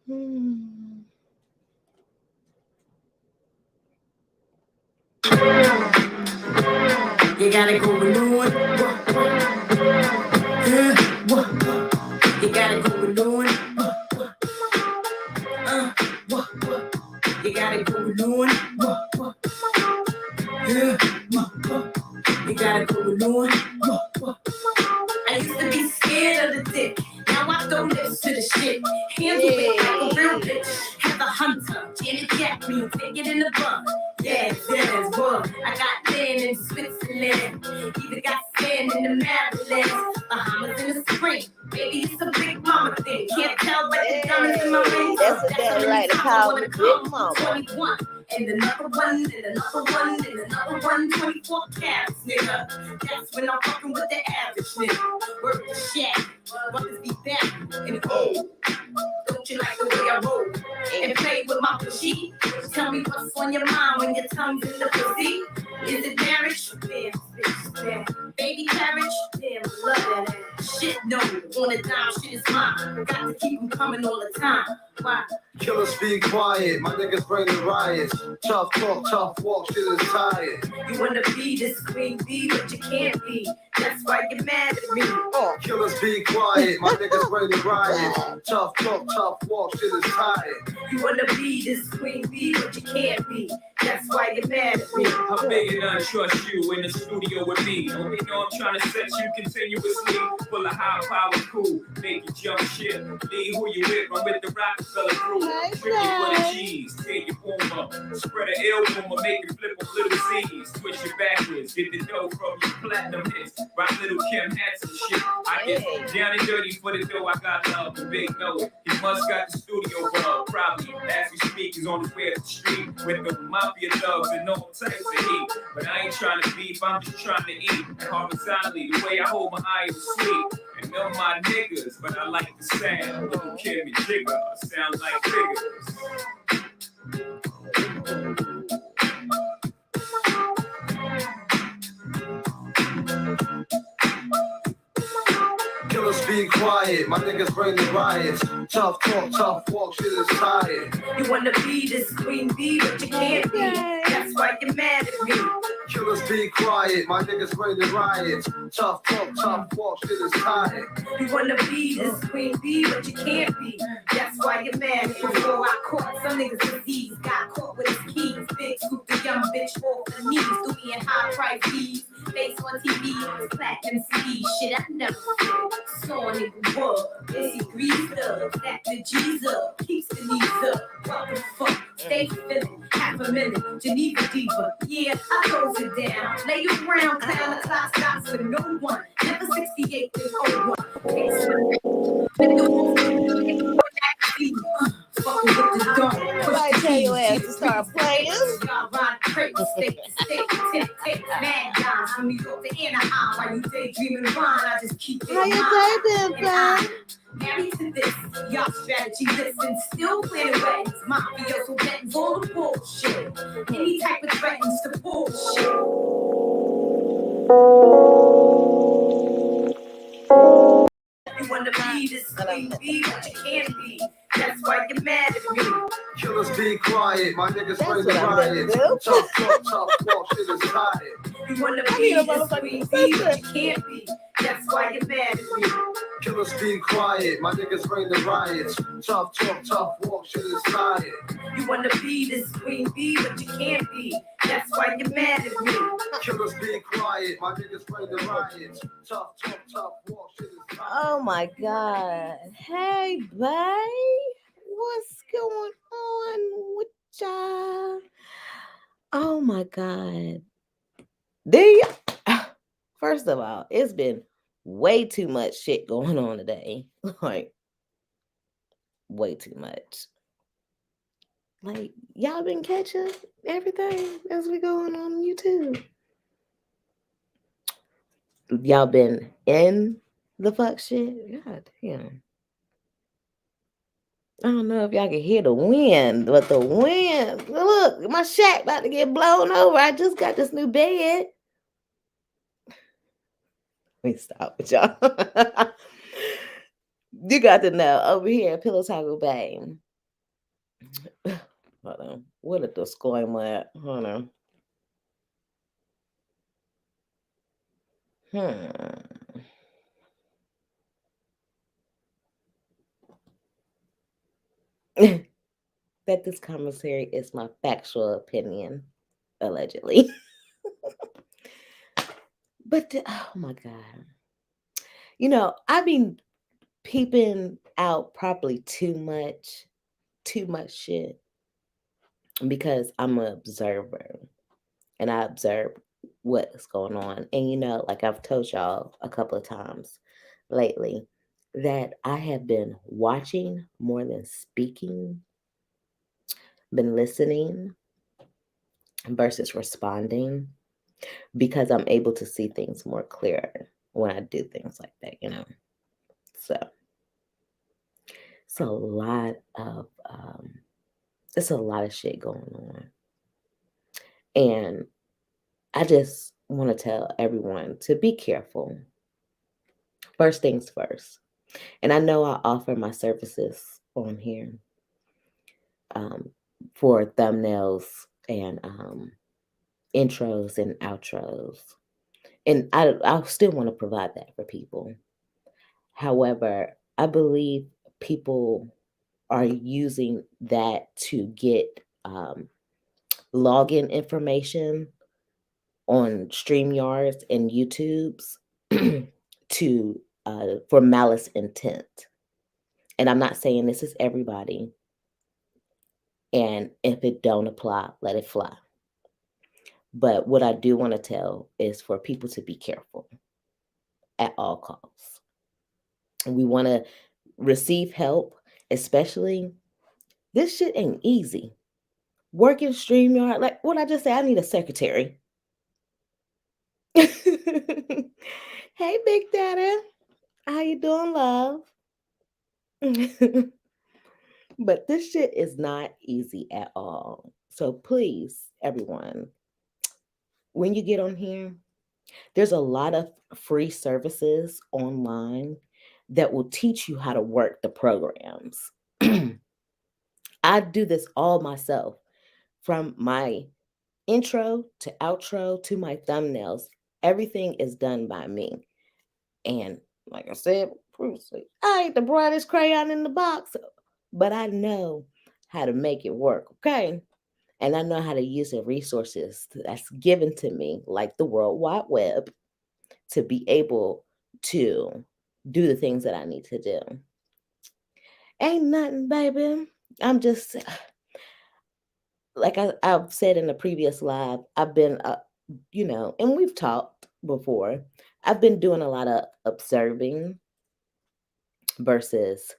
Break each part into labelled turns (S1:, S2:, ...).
S1: Hmm.
S2: You gotta go alone. You gotta go alone. Uh, you gotta go alone. Yeah, you gotta go alone. I used to be scared of the dick. Now I throw lips to the shit. Handle it like a real bitch. Have a hunter, Janet Jack me, take it in the bun. Yeah, that's one. I got land in Switzerland. Even got sand in the Maryland. Bahamas in the spring. Baby, it's a big mama thing. Can't tell by the diamonds in my ring.
S1: That's what that like to call me Big Mama.
S2: 21. And another one, and another one, and another one, 24 carats, nigga. That's when I'm fucking with the average nigga. Work the shack, brothers be back and old. Don't you like the way I roll? And play with my pussy. Tell me what's on your mind when your tongue's in the pussy. Is it marriage? Damn, bitch, damn. Baby carriage? Damn, love that ass. Shit, no, on a dime, shit is mine. Got to keep them coming all the time. Why?
S3: Killers be quiet, my niggas bring the riots. Tough talk, tough walk, shit is tired.
S2: You wanna be this queen bee, but you can't be. That's why you're mad at me.
S3: Killers be quiet, my niggas bring the riots. Tough talk, tough walk, shit is tired.
S2: You wanna be this queen bee, but you can't be. That's why you're mad at me.
S4: I'm begging to trust you in the studio with me. Don't you know I'm trying to set you continuously? Full of high power, cool. Make you jump ship. Leave who you with, run with the Rockefeller crew. Trip you for the cheese, tear your boom up. Spread an ill rumor, make it flip on little Z's. Twist it backwards, get the dough from your platinum hits. Rock little Kim hats and shit. I get down and dirty for the dough, I got love for Big No. He must got the studio bug, probably. As we speak, he's on his way to the street with the mafia thugs and all types of heat. But I ain't trying to beef, I'm just trying to eat. Horizontally, the way I hold my eye is sweet. And know my niggas, but I like the sound. Little Kim and Jigger sound like figures.
S3: Killers be quiet, my niggas bring the riots. Tough talk, tough walk, shit is tired.
S2: You wanna be this queen bee, but you can't be. That's why you're mad at me.
S3: Killers be quiet, my niggas bring the riots. Tough talk, tough walk, shit is tired.
S2: You wanna be this queen bee, but you can't be. That's why you're mad at me. Before I caught some niggas disease, got caught with his keys. Big scoop the young bitch off the knees, threw me in high price fees. Face on TV, platinum CD, shit I never did. Saw a nigga what? Is he greased up? That the G's up, keeps the knees up. What the fuck? Stay feeling, $500,000, Geneva Diva. Yeah, I close it down. Lay you around, clown, the clock stops for no one. Never 68 to 01. Fucking with the dome.
S1: Somebody tell your ass to start playing.
S2: Y'all ride crazy, state to state, take mad dimes from New York to Anaheim. While you daydreaming rhyme, I just keep it
S1: How
S2: in
S1: you
S2: mind.
S1: day been, fam?
S2: Married to this, y'all strategy listen, still planning weddings, mafioso weddings, all the bullshit. Any type of threatens to bullshit. You wanna be this queen bee, but you can't be. That's why you're mad at me.
S3: Killers be quiet, my niggas
S1: That's
S3: bring the
S1: what I'm gonna
S3: riots.
S1: do.
S3: Tough talk, tough walk, shit is tired.
S2: You wanna
S1: I
S2: be
S1: need a
S2: this
S1: motherfucking
S2: queen bee, but
S1: sister.
S2: you can't be. That's why you're mad at me.
S3: Killers be quiet, my niggas bring the riots. Tough talk, tough walk, shit is tired.
S2: You wanna be this queen bee, but you can't be. That's why you're mad at me.
S3: Killers be quiet, my niggas bring the riots. Tough talk, tough walk, shit is tired.
S1: Oh my God. Hey, babe. What's going on with y'all? Oh my God. First of all, it's been way too much shit going on today. Like, way too much. Like, y'all been catching everything as we going on YouTube. Y'all been in the fuck shit. God damn. I don't know if y'all can hear the wind, but the wind. Look, my shack about to get blown over. I just got this new bed. Let me stop with y'all. You got to know over here at Pillow Taco Bay, Hold on. What a disclaimer at? Hold on. Hmm. That this commentary is my factual opinion, allegedly. But oh my god, I've been peeping out probably too much shit because I'm an observer and I observe what's going on. And like I've told y'all a couple of times lately, that I have been watching more than speaking, been listening versus responding because I'm able to see things more clear when I do things like that. So it's a lot of it's a lot of shit going on. And I just want to tell everyone to be careful. First things first. And I know I offer my services on here um, for thumbnails and intros and outros. And I still want to provide that for people. However, I believe people are using that to get login information on StreamYards and YouTube's to for malice intent. And I'm not saying this is everybody. And if it don't apply, let it fly. But what I do want to tell is for people to be careful at all costs. And we want to receive help, especially this shit ain't easy. Working StreamYard, like what I just said, I need a secretary. Hey, Big Daddy. How you doing, love? But this shit is not easy at all. So please, everyone, when you get on here, there's a lot of free services online that will teach you how to work the programs. I do this all myself, from my intro to outro to my thumbnails. Everything is done by me. And like I said previously, I ain't the brightest crayon in the box, but I know how to make it work, okay? And I know how to use the resources that's given to me, like the World Wide Web, to be able to do the things that I need to do. Ain't nothing, baby. I'm just like I've said in the previous live. I've been, and we've talked before. I've been doing a lot of observing versus,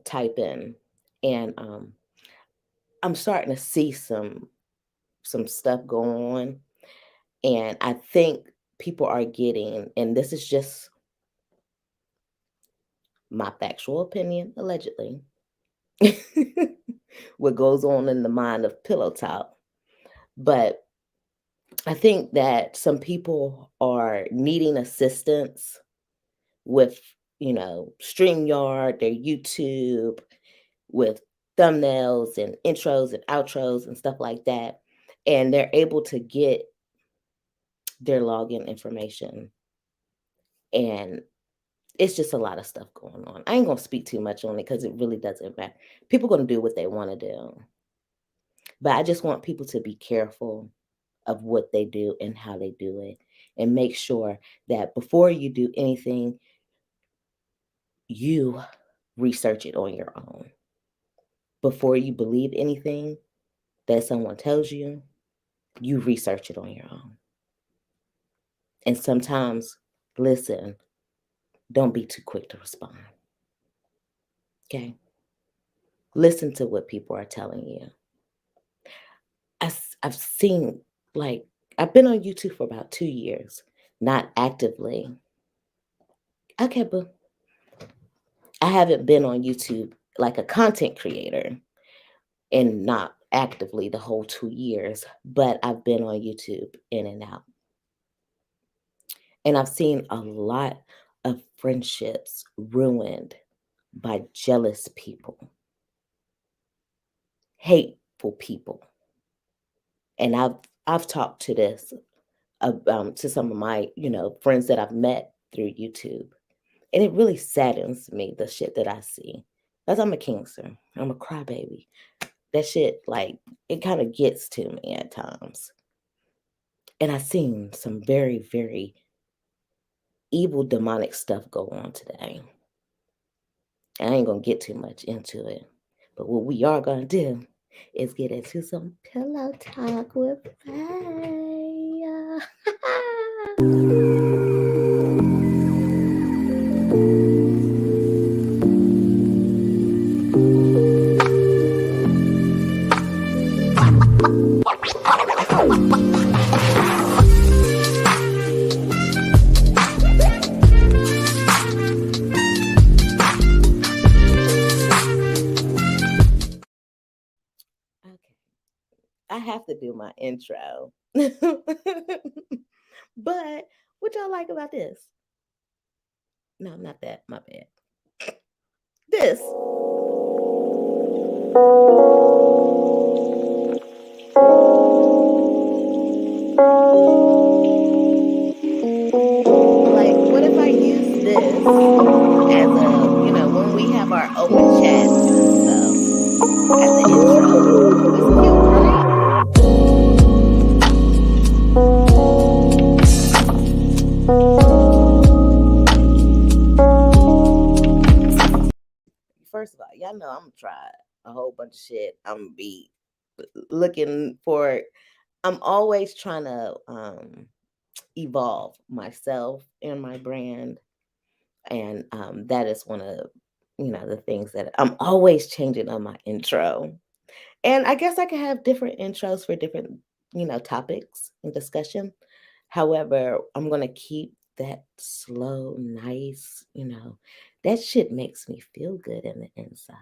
S1: typing, and I'm starting to see some stuff going on, and I think people are getting, and this is just my factual opinion, allegedly, what goes on in the mind of Pillow Talk. But I think that some people are needing assistance with, StreamYard, their YouTube, with thumbnails and intros and outros and stuff like that. And they're able to get their login information. And it's just a lot of stuff going on. I ain't going to speak too much on it because it really doesn't matter. People are going to do what they want to do. But I just want people to be careful of what they do and how they do it. And make sure that before you do anything, you research it on your own. Before you believe anything that someone tells you, you research it on your own. And sometimes, listen, don't be too quick to respond. Okay? Listen to what people are telling you. I've seen, like, I've been on YouTube for about 2 years, not actively. Okay, but I haven't been on YouTube like a content creator and not actively the whole 2 years, but I've been on YouTube in and out. And I've seen a lot of friendships ruined by jealous people, hateful people. And I've talked to this to some of my friends that I've met through YouTube, and it really saddens me the shit that I see. Cause I'm a Kingster, I'm a crybaby. That shit, like, it kind of gets to me at times. And I've seen some very, very evil, demonic stuff go on today. I ain't gonna get too much into it, but what we are gonna do is get into some pillow talk with Faye. Okay, I have to do my intro. But what y'all like about this? No, not that. My bad. This. Like, what if I use this as when we have our open chats and stuff as the intro? This cute, right? First of all, y'all know I'm gonna try a whole bunch of shit. I'm gonna be looking for. I'm always trying to evolve myself and my brand, and that is one of the things that I'm always changing on my intro. And I guess I could have different intros for different topics and discussion. However, I'm gonna keep that slow, nice. That shit makes me feel good in the inside.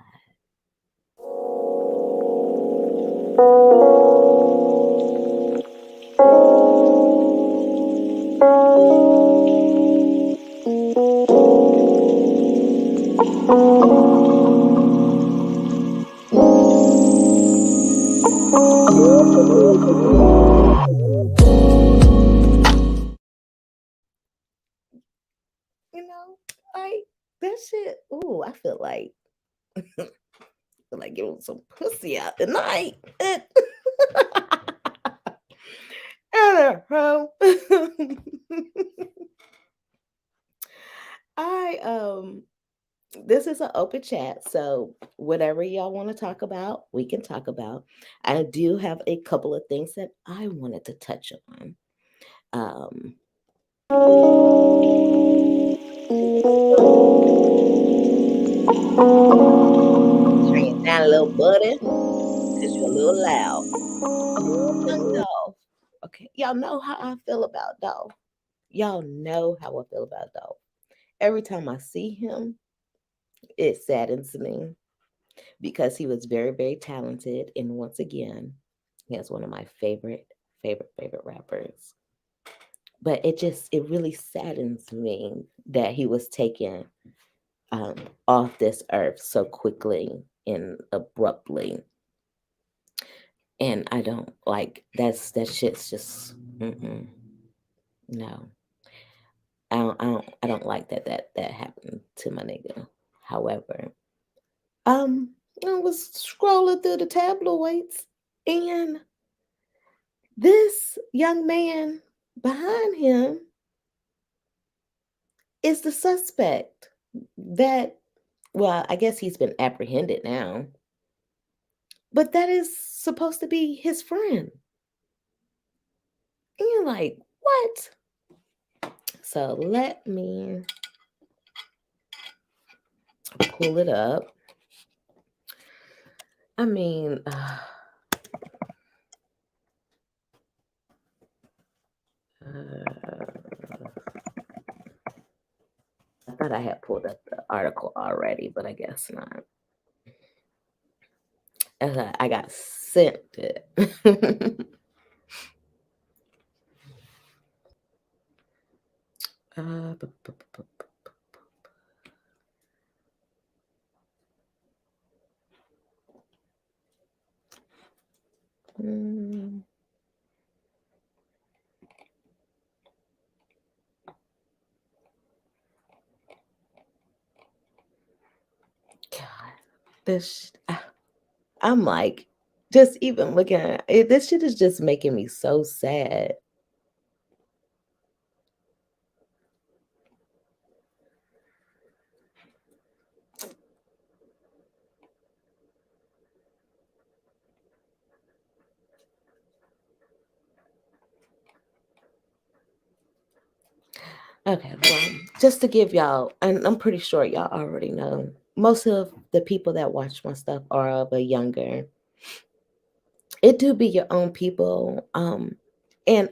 S1: Like that shit. Ooh, I feel like giving some pussy out tonight. Anyhow, I this is an open chat, so whatever y'all want to talk about, we can talk about. I do have a couple of things that I wanted to touch on. Turn it down a little, buddy, because you're a little loud. Young Dolph. Okay, y'all know how I feel about Dolph. Y'all know how I feel about Dolph. Every time I see him, it saddens me because he was very, very talented. And once again, he has one of my favorite rappers. But it really saddens me that he was taken off this earth so quickly and abruptly. And I don't like that shit's just no. I don't like that happened to my nigga. However, I was scrolling through the tabloids, and this young man behind him is the suspect that, well, I guess he's been apprehended now, but that is supposed to be his friend. And you're like, what? So let me pull it up. I mean, I thought I had pulled up the article already, but I guess not. I got sent it. Mm, God, I'm like, just even looking at it, this shit is just making me so sad. Okay, well, just to give y'all, and I'm pretty sure y'all already know, most of the people that watch my stuff are of a younger. It do be your own people, and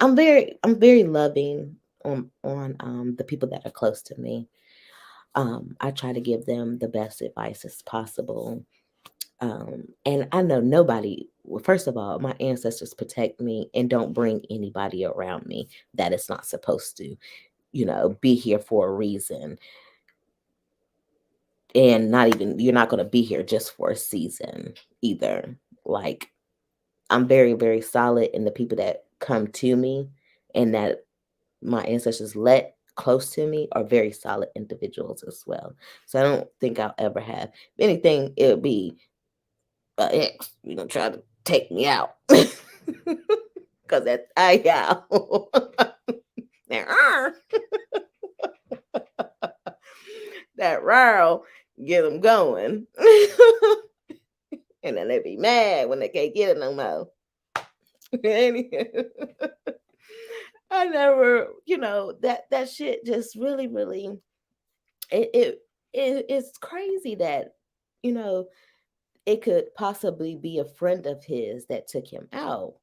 S1: I'm very loving on the people that are close to me. I try to give them the best advice as possible. And I know nobody. Well, first of all, my ancestors protect me and don't bring anybody around me that is not supposed to, be here for a reason. And not even, you're not going to be here just for a season either. Like, I'm very, very solid in the people that come to me and that my ancestors let close to me are very solid individuals as well. So I don't think I'll ever have, if anything, it would be an ex, try to take me out. Because that's, yeah. There are. That row, get them going. And then they be mad when they can't get it no more. I never, that shit just really, really, it's crazy that, you know, it could possibly be a friend of his that took him out.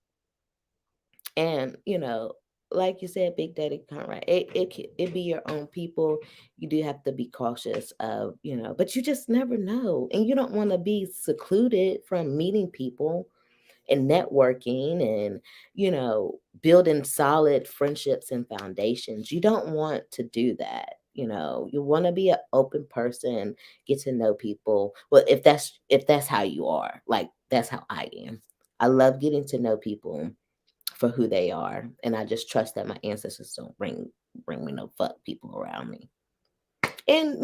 S1: And, like you said, Big Daddy Conrad, it be your own people. You do have to be cautious of, but you just never know. And you don't want to be secluded from meeting people and networking and building solid friendships and foundations. You don't want to do that. You want to be an open person, get to know people. Well, if that's how you are, like that's how I am. I love getting to know people for who they are, and I just trust that my ancestors don't bring me no fuck people around me. And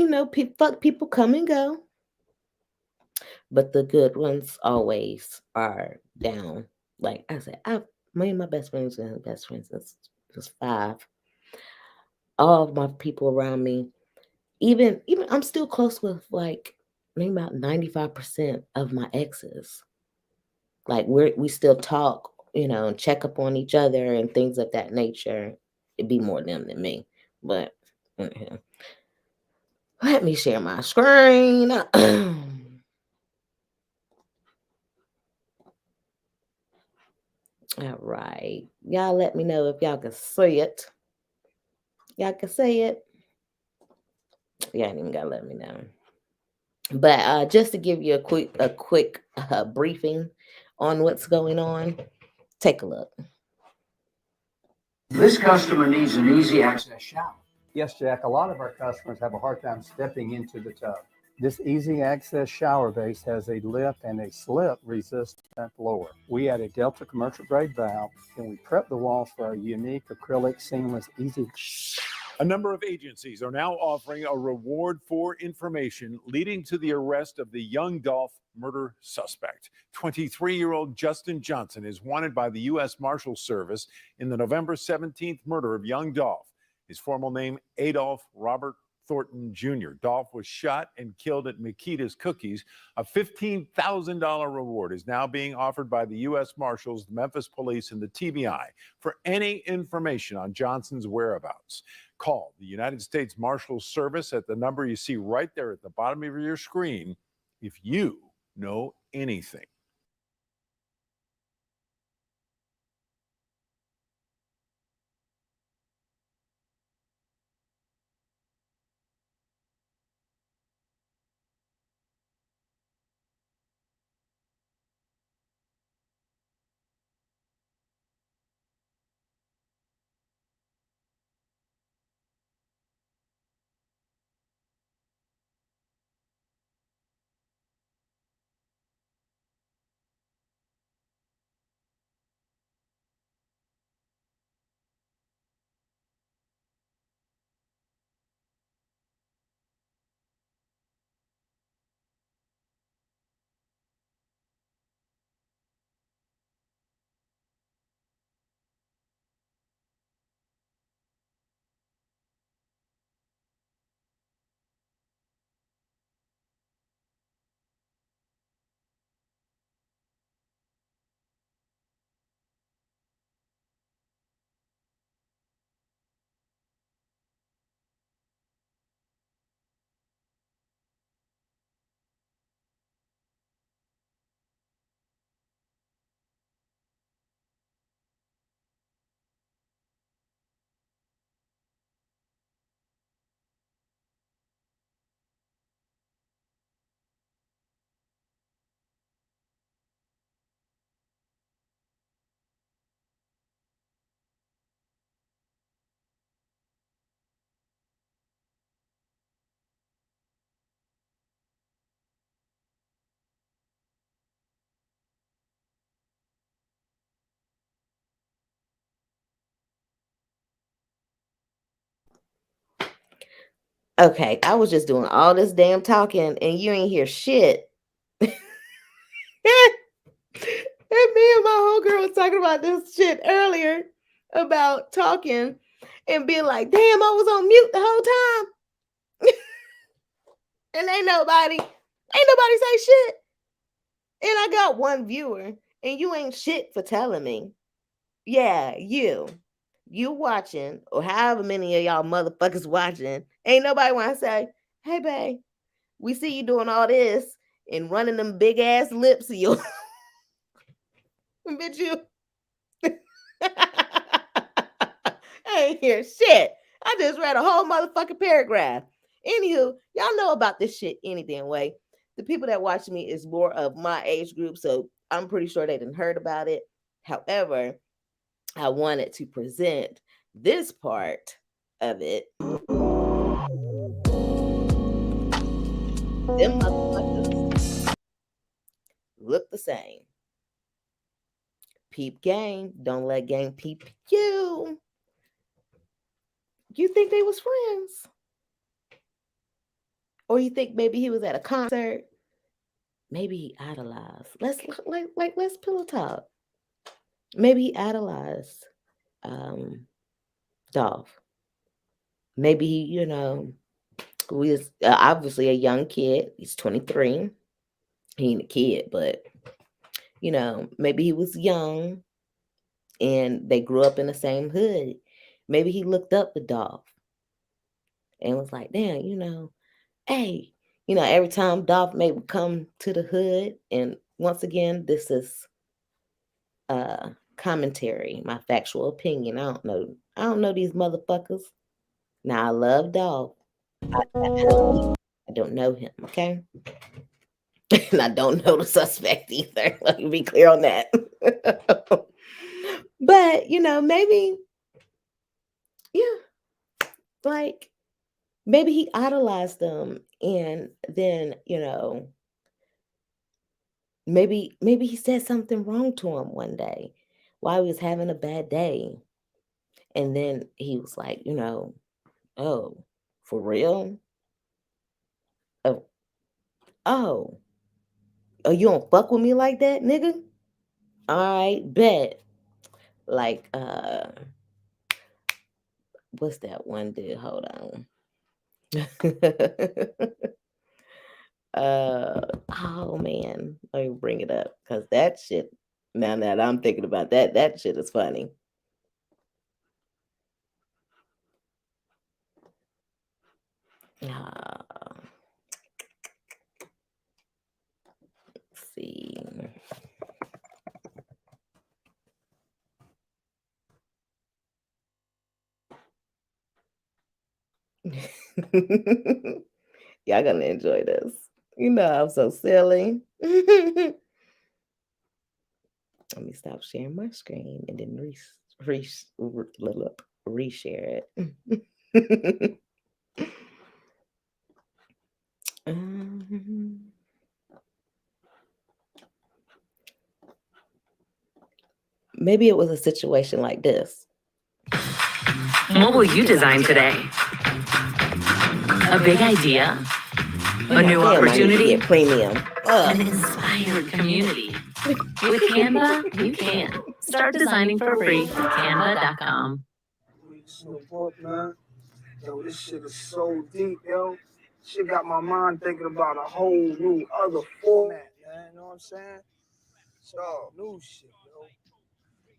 S1: fuck people come and go, but the good ones always are down. Like I said, me and my best friends and best friends since was five. All of my people around me, even I'm still close with like maybe about 95% of my exes. Like we still talk, and check up on each other and things of that nature. It'd be more them than me, but mhm. Let me share my screen. All right. Y'all let me know if y'all can see it. Y'all can see it. Y'all ain't even gotta let me know. But just to give you a quick briefing on what's going on, take a look.
S2: This customer needs an easy access shower.
S5: Yes, Jack, a lot of our customers have a hard time stepping into the tub. This easy access shower base has a lift and a slip resistant lower. We add a Delta commercial grade valve and we prep the walls for our unique acrylic seamless easy.
S6: A number of agencies are now offering a reward for information leading to the arrest of the young Dolph murder suspect. 23-year-old Justin Johnson is wanted by the U.S. Marshals Service in the November 17th murder of young Dolph. His formal name, Adolph Robert Thornton Jr. Dolph was shot and killed at Makita's Cookies. A $15,000 reward is now being offered by the U.S. Marshals, the Memphis Police, and the TBI for any information on Johnson's whereabouts. Call the United States Marshals Service at the number you see right there at the bottom of your screen if you know anything.
S1: Okay, I was just doing all this damn talking and you ain't hear shit. And me and my homegirl was talking about this shit earlier about talking and being like, damn, I was on mute the whole time. And ain't nobody say shit. And I got one viewer, and you ain't shit for telling me. Yeah, you watching, or however many of y'all motherfuckers watching, ain't nobody want to say, hey, babe, we see you doing all this and running them big ass lips of yours. Bitch, you. I ain't hear shit. I just read a whole motherfucking paragraph. Anywho, y'all know about this shit any damn way. The people that watch me is more of my age group, so I'm pretty sure they didn't heard about it. However, I wanted to present this part of it. Them motherfuckers look the same. Peep game. Don't let game peep you. You think they was friends? Or you think maybe he was at a concert? Maybe he idolized. Let's pillow talk. Maybe he idolized Dolph. Maybe he, was obviously a young kid. He's 23. He ain't a kid, but maybe he was young and they grew up in the same hood. Maybe he looked up to Dolph and was like, damn, hey, every time Dolph may come to the hood, and once again, this is commentary, my factual opinion. I don't know these motherfuckers. Now I love Dolph. I don't know him, okay? And I don't know the suspect either. Let me be clear on that. But maybe, yeah, like maybe he idolized them, and then maybe he said something wrong to him one day while he was having a bad day, and then he was like, oh, for real? Oh, oh, oh, you don't fuck with me like that, nigga? All right, bet. Like, what's that one dude? Hold on. Oh man, let me bring it up because that shit. Now that I'm thinking about that shit is funny. Let's see. Y'all gonna enjoy this. I'm so silly. Let me stop sharing my screen and then reshare it. Maybe it was a situation like this.
S2: What will you design today? A big idea? A new opportunity?
S1: Premium.
S2: An inspired community? With Canva, you can. Start designing for free at canva.com.
S3: Man. Yo, this shit is so deep, yo. Shit got my mind thinking about a whole new other format, man. You know what I'm saying? So, new shit, yo.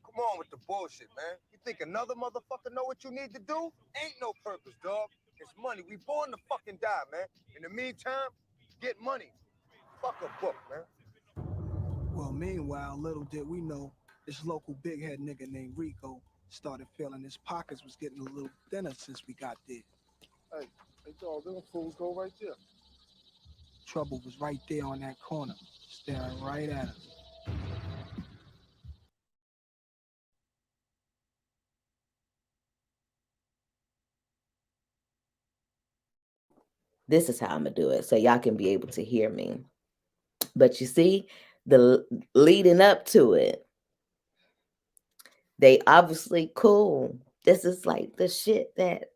S7: Come on with the bullshit, man. You think another motherfucker know what you need to do? Ain't no purpose, dog. It's money. We born to fucking die, man. In the meantime, get money. Fuck a book, man.
S3: Well, meanwhile, little did we know, this local big head nigga named Rico started feeling his pockets was getting a little thinner since we got there.
S7: Hey, dog, them fools go right there.
S3: Trouble was right there on that corner, staring right at us.
S1: This is how I'm gonna do it so y'all can be able to hear me. But you see, the leading up to it, they obviously cool. This is like the shit that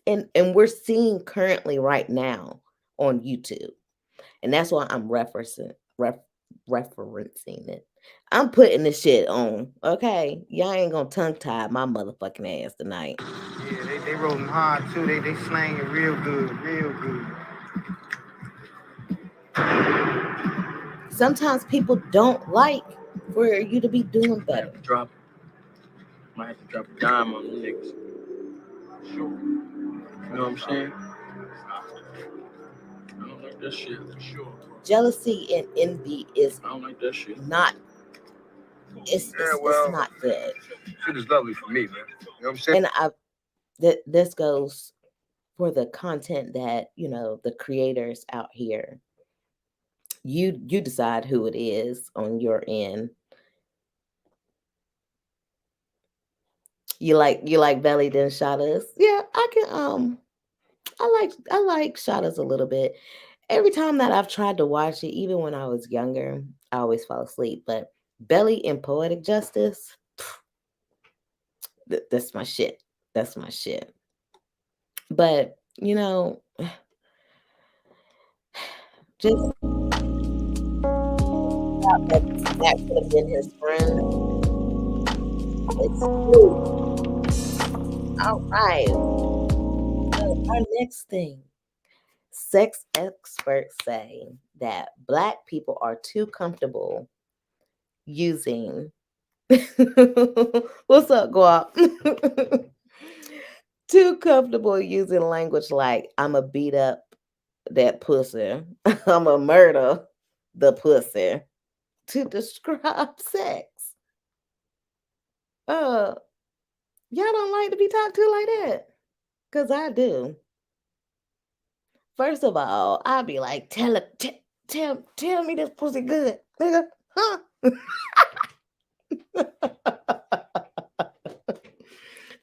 S1: and we're seeing currently right now on YouTube. And that's why I'm referencing it. I'm putting this shit on. Okay. Y'all ain't gonna tongue tie my motherfucking ass tonight.
S3: Yeah, they rolling hard too. They slanging real good, real good.
S1: Sometimes people don't like for you to be doing
S8: Might
S1: better.
S8: have to drop a dime on the niggas. Sure. You know what I'm saying? I don't like that shit for sure.
S1: Jealousy and envy is
S8: I don't like that shit.
S1: not it's not good.
S7: Shit is lovely for me, man. You know what I'm saying?
S1: And this goes for the content that, the creators out here. You decide who it is on your end. You like Belly then shot us. Yeah, I can I like shot us a little bit. Every time that I've tried to watch it, even when I was younger, I always fall asleep. But Belly and Poetic Justice, that's my shit. That's my shit. But just that could have been his friend. It's true. All right. So our next thing. Sex experts say that Black people are too comfortable using. What's up, Guap? Too comfortable using language like "I'm a beat up that pussy," "I'm a murder the pussy" to describe sex. Uh, y'all don't like to be talked to like that, cause I do. First of all, I'd be like, tell me this pussy good, nigga, huh?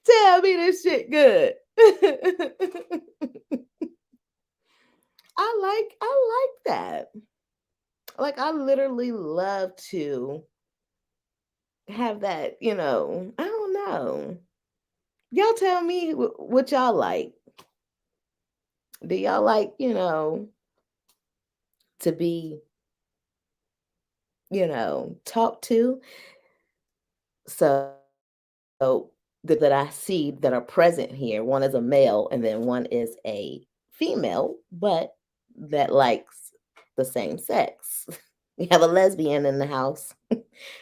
S1: Tell me this shit good. I like that. Like I literally love to have that, I don't know. Y'all tell me what y'all like. Do y'all like, to be, talked to? So that I see that are present here. One is a male and then one is a female, but that likes the same sex. We have a lesbian in the house.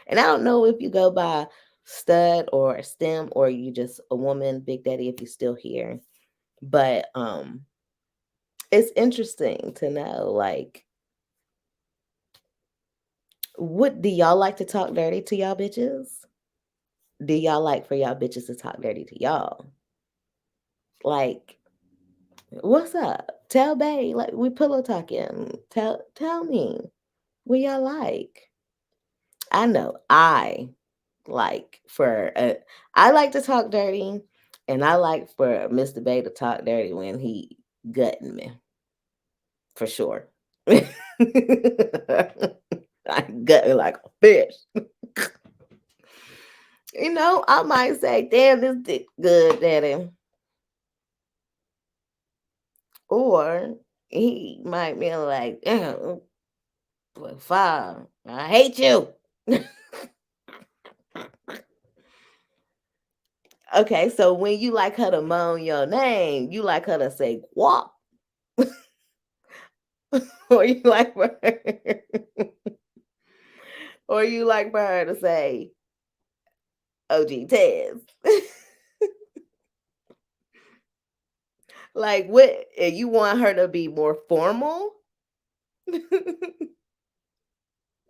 S1: And I don't know if you go by stud or stem or you just a woman, Big Daddy, if you're still here. But it's interesting to know, like, what do y'all like to talk dirty to y'all bitches? Do y'all like for y'all bitches to talk dirty to y'all? Like, what's up? Tell Bay, like we pillow talking. Tell me what y'all like. I know I like I like to talk dirty, and I like for Mr. Bay to talk dirty when he gutting me, for sure. I gut me like a fish. I might say, "Damn, this dick good, daddy," or he might be like, "Damn, fire, I hate you." Okay, so when you like her to moan your name, you like her to say "guap," or you like for her, or you like for her to say "OG Tez." Like, what? You want her to be more formal?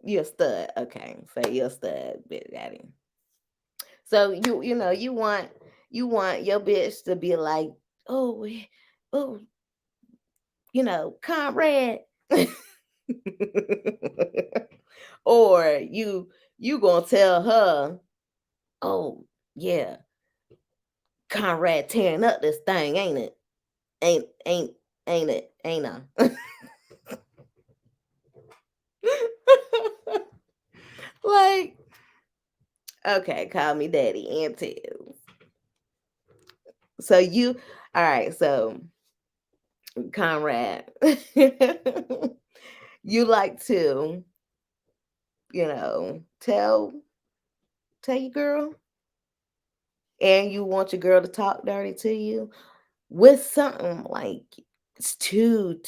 S1: You're a stud, okay? So you're a stud, Big Daddy. So you want your bitch to be like, "Oh, oh, comrade," or you gonna tell her, "Oh yeah, Conrad tearing up this thing, ain't it? Ain't it? Ain't I?" Like, okay, call me daddy and Tiz. So you, all right. So Conrad, you like to, tell your girl, and you want your girl to talk dirty to you with something like it's too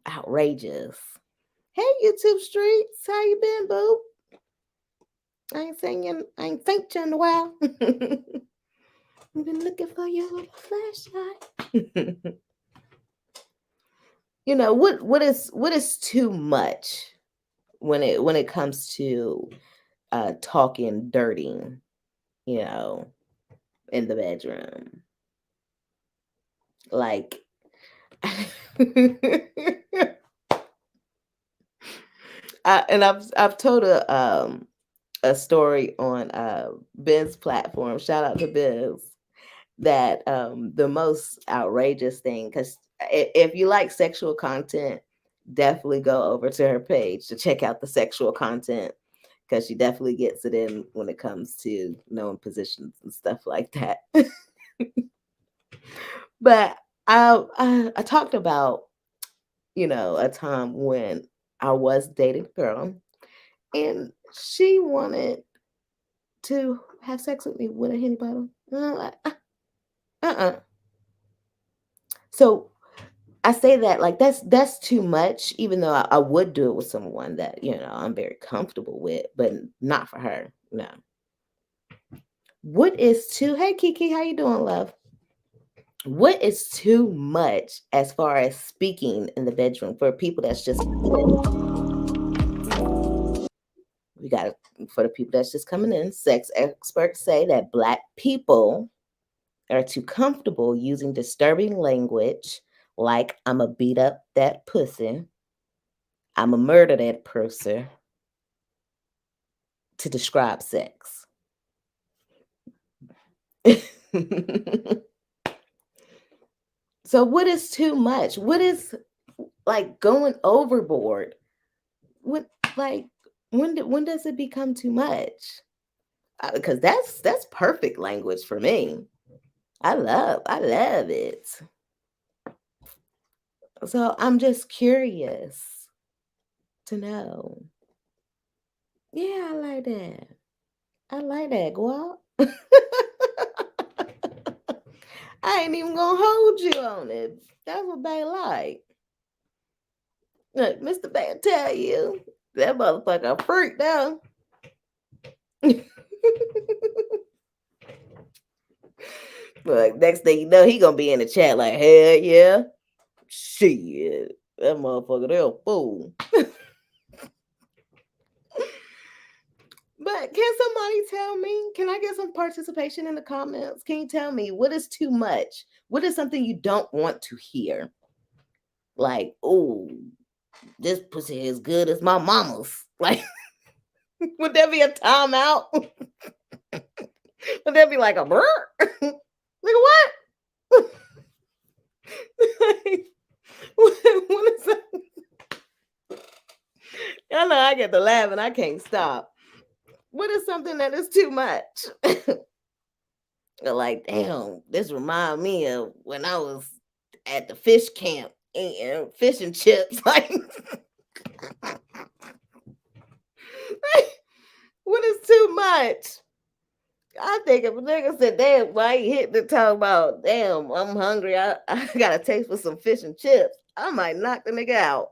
S1: outrageous. Hey, YouTube streets, how you been, boo? I ain't seen you in a while. I've been looking for your flashlight. What is too much when it comes to talking dirty, you know, in the bedroom. Like and I've told a story on Ben's platform. Shout out to Ben's. That the most outrageous thing, because if you like sexual content, definitely go over to her page to check out the sexual content, because she definitely gets it in when it comes to knowing positions and stuff like that. But I talked about, a time when I was dating a girl and she wanted to have sex with me with a Henny bottle. And I'm like, So I say that like that's too much, even though I would do it with someone that, I'm very comfortable with, but not for her. No. What is too Hey Kiki, how you doing, love? What is too much as far as speaking in the bedroom for people that's just we got for the people that's just coming in, sex experts say that Black people are too comfortable using disturbing language like "I'ma beat up that pussy," "I'ma murder that person" to describe sex. So what is too much? What is like going overboard? What like when does it become too much? Because that's perfect language for me. I love it. So I'm just curious to know. Yeah, I like that. I like that, Guap. I ain't even gonna hold you on it. That's what they like. Look, Mr. Bear tell you that motherfucker a freak now. Like next thing you know, he gonna be in the chat like, hell yeah. Shit. That motherfucker, they're a fool. But can somebody tell me? Can I get some participation in the comments? Can you tell me what is too much? What is something you don't want to hear? Like, oh, this pussy is good as my mama's. Like, would there be a timeout? Would there be like a brr? Like what? Like, what is that? I know I get to laugh and I can't stop. What is something that is too much? Like, damn, this remind me of when I was at the fish camp eating fish and chips. Like, what is too much? I think if a nigga said, damn, why he hit the talk about, damn, I'm hungry, I got a taste for some fish and chips, I might knock the nigga out.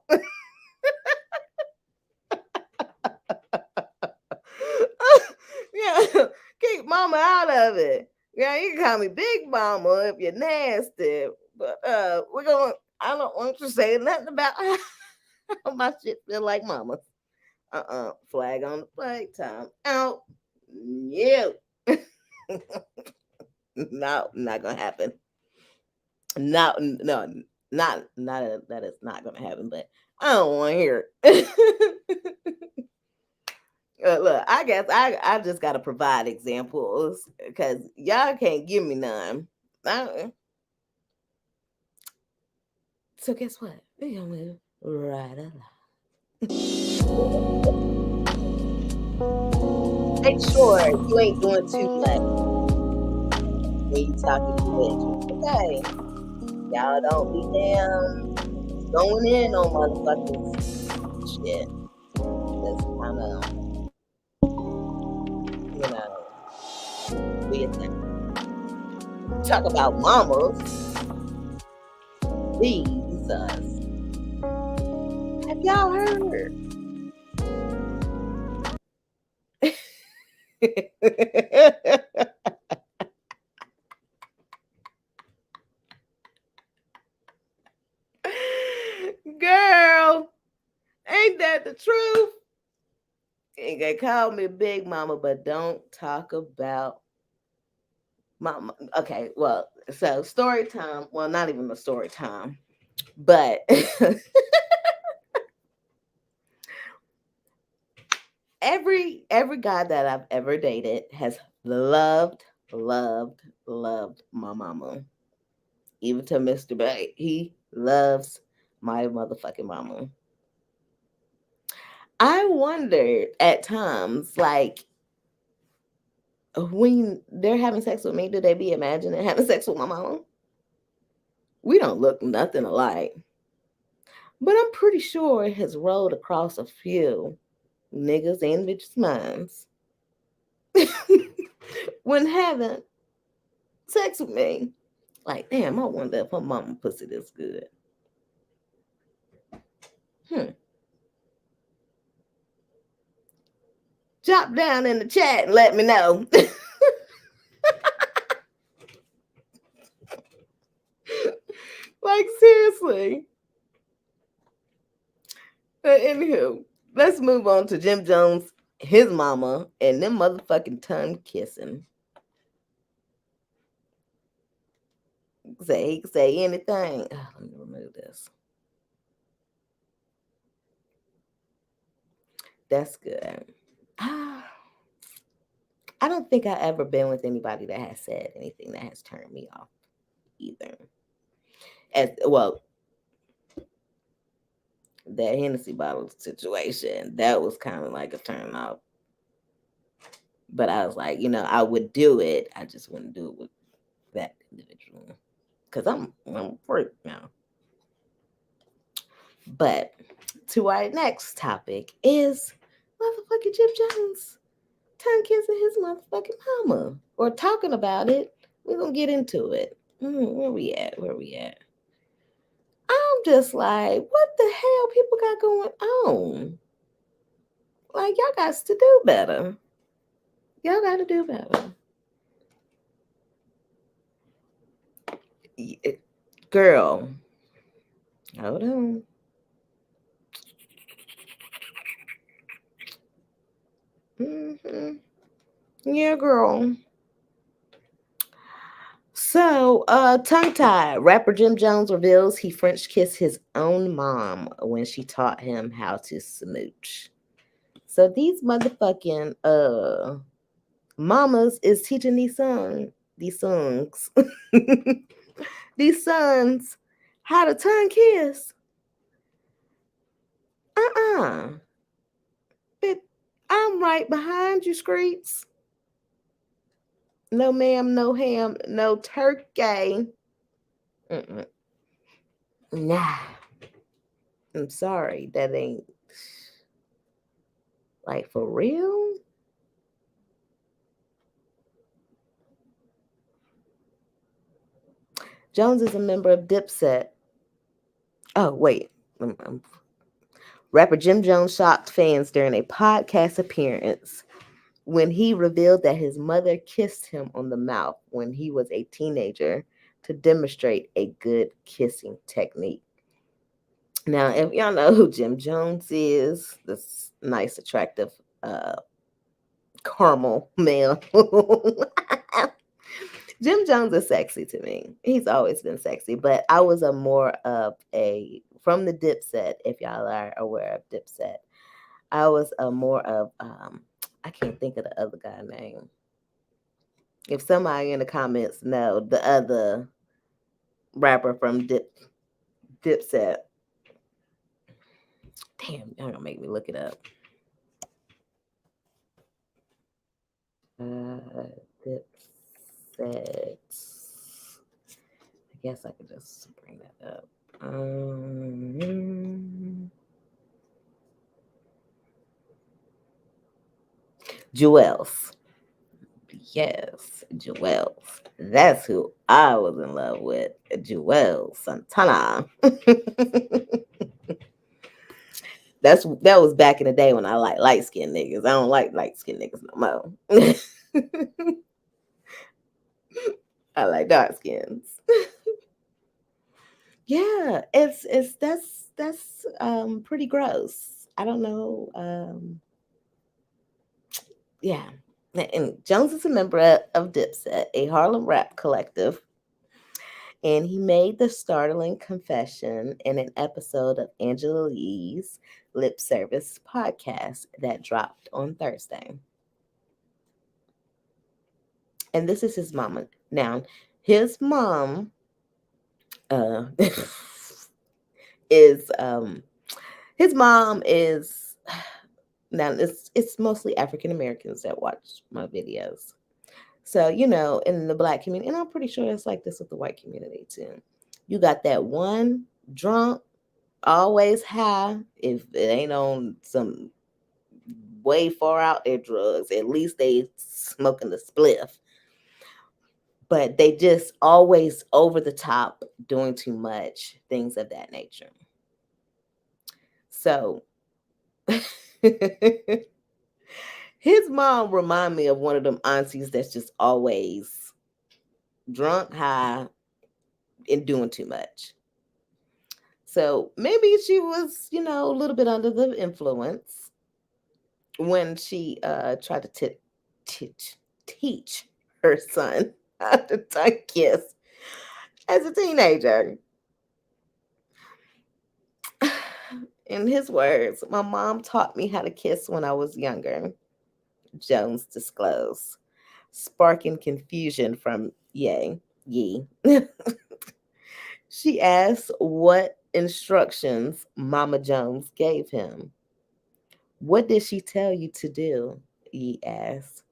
S1: Yeah, keep mama out of it. Yeah, you can call me Big Mama if you're nasty, but I don't want you to say nothing about how my shit feel like mama. Flag on the flag, time out. Yeah. No, not gonna happen. No, not that it's not gonna happen, but I don't want to hear it. Look, I guess I just gotta provide examples because y'all can't give me none. So guess what? We're gonna move right along. Make sure you ain't doing too much when you talking to bitch. okay. Y'all don't be damn going in on motherfuckers shit. That's kind of, weird thing. Talk about mamas. Jesus. Have y'all heard? Girl, ain't that the truth? You can call me Big Mama, but don't talk about mama. Okay, well, so story time. Well, not even a story time, but every guy that I've ever dated has loved, loved, loved my mama. Even to Mr. Bay, he loves my motherfucking mama. I wondered at times, like, when they're having sex with me, do they be imagining having sex with my mama? We don't look nothing alike. But I'm pretty sure it has rolled across a few niggas and bitches' minds when having sex with me. Like, damn, I wonder if her mama pussy this good. Hmm. Drop down in the chat and let me know. Like, seriously. But anywho, let's move on to Jim Jones, his mama, and them motherfucking tongue kissing. He can say anything. Oh, let me remove this. That's good. I don't think I ever been with anybody that has said anything that has turned me off either. As well, that Hennessy bottle situation, that was kind of like a turn off. But I was like, I would do it. I just wouldn't do it with that individual. Because I'm a freak now. But to our next topic is motherfucking Jim Jones tongue kissing his motherfucking mama. Or talking about it. We're going to get into it. Where we at? I'm just like, what the hell people got going on? Like, y'all got to do better. Y'all got to do better. Girl, hold on. Yeah, girl. So, tongue tied. Rapper Jim Jones reveals he French kissed his own mom when she taught him how to smooch. So these motherfucking mamas is teaching these sons, these sons how to tongue kiss. But I'm right behind you, Screets. No ma'am, no ham, no turkey. Nah. I'm sorry, that ain't like for real. Jones is a member of Dipset. Oh, wait. Rapper Jim Jones shocked fans during a podcast appearance when he revealed that his mother kissed him on the mouth when he was a teenager to demonstrate a good kissing technique. Now, if y'all know who Jim Jones is, this nice, attractive, caramel male. Jim Jones is sexy to me. He's always been sexy, but I was a more of from the Dipset, if y'all are aware of Dipset. I was a more of I can't think of the other guy name. If somebody in the comments know the other rapper from Dipset. Damn, y'all gonna make me look it up. Dipset. I guess I could just bring that up. Um, Jewels. Yes, Jewels. That's who I was in love with. Jewel Santana. That was back in the day when I like light skinned niggas. I don't like light skinned niggas no more. I like dark skins. Yeah, it's that's pretty gross. I don't know. Yeah. And Jones is a member of Dipset, a Harlem rap collective, and he made the startling confession in an episode of Angela Lee's Lip Service podcast that dropped on Thursday. And this is his mama. Now, his mom uh, is his mom is now it's mostly African Americans that watch my videos. So, in the black community, and I'm pretty sure it's like this with the white community too. You got that one drunk, always high. If it ain't on some way far out there drugs, at least they smoking the spliff. But they just always over the top, doing too much, things of that nature. So his mom remind me of one of them aunties that's just always drunk, high, and doing too much. So maybe she was, a little bit under the influence when she tried to teach her son how to tongue kiss as a teenager. In his words, my mom taught me how to kiss when I was younger, Jones disclosed, sparking confusion from Yee. She asked what instructions Mama Jones gave him. What did she tell you to do? Yee asked.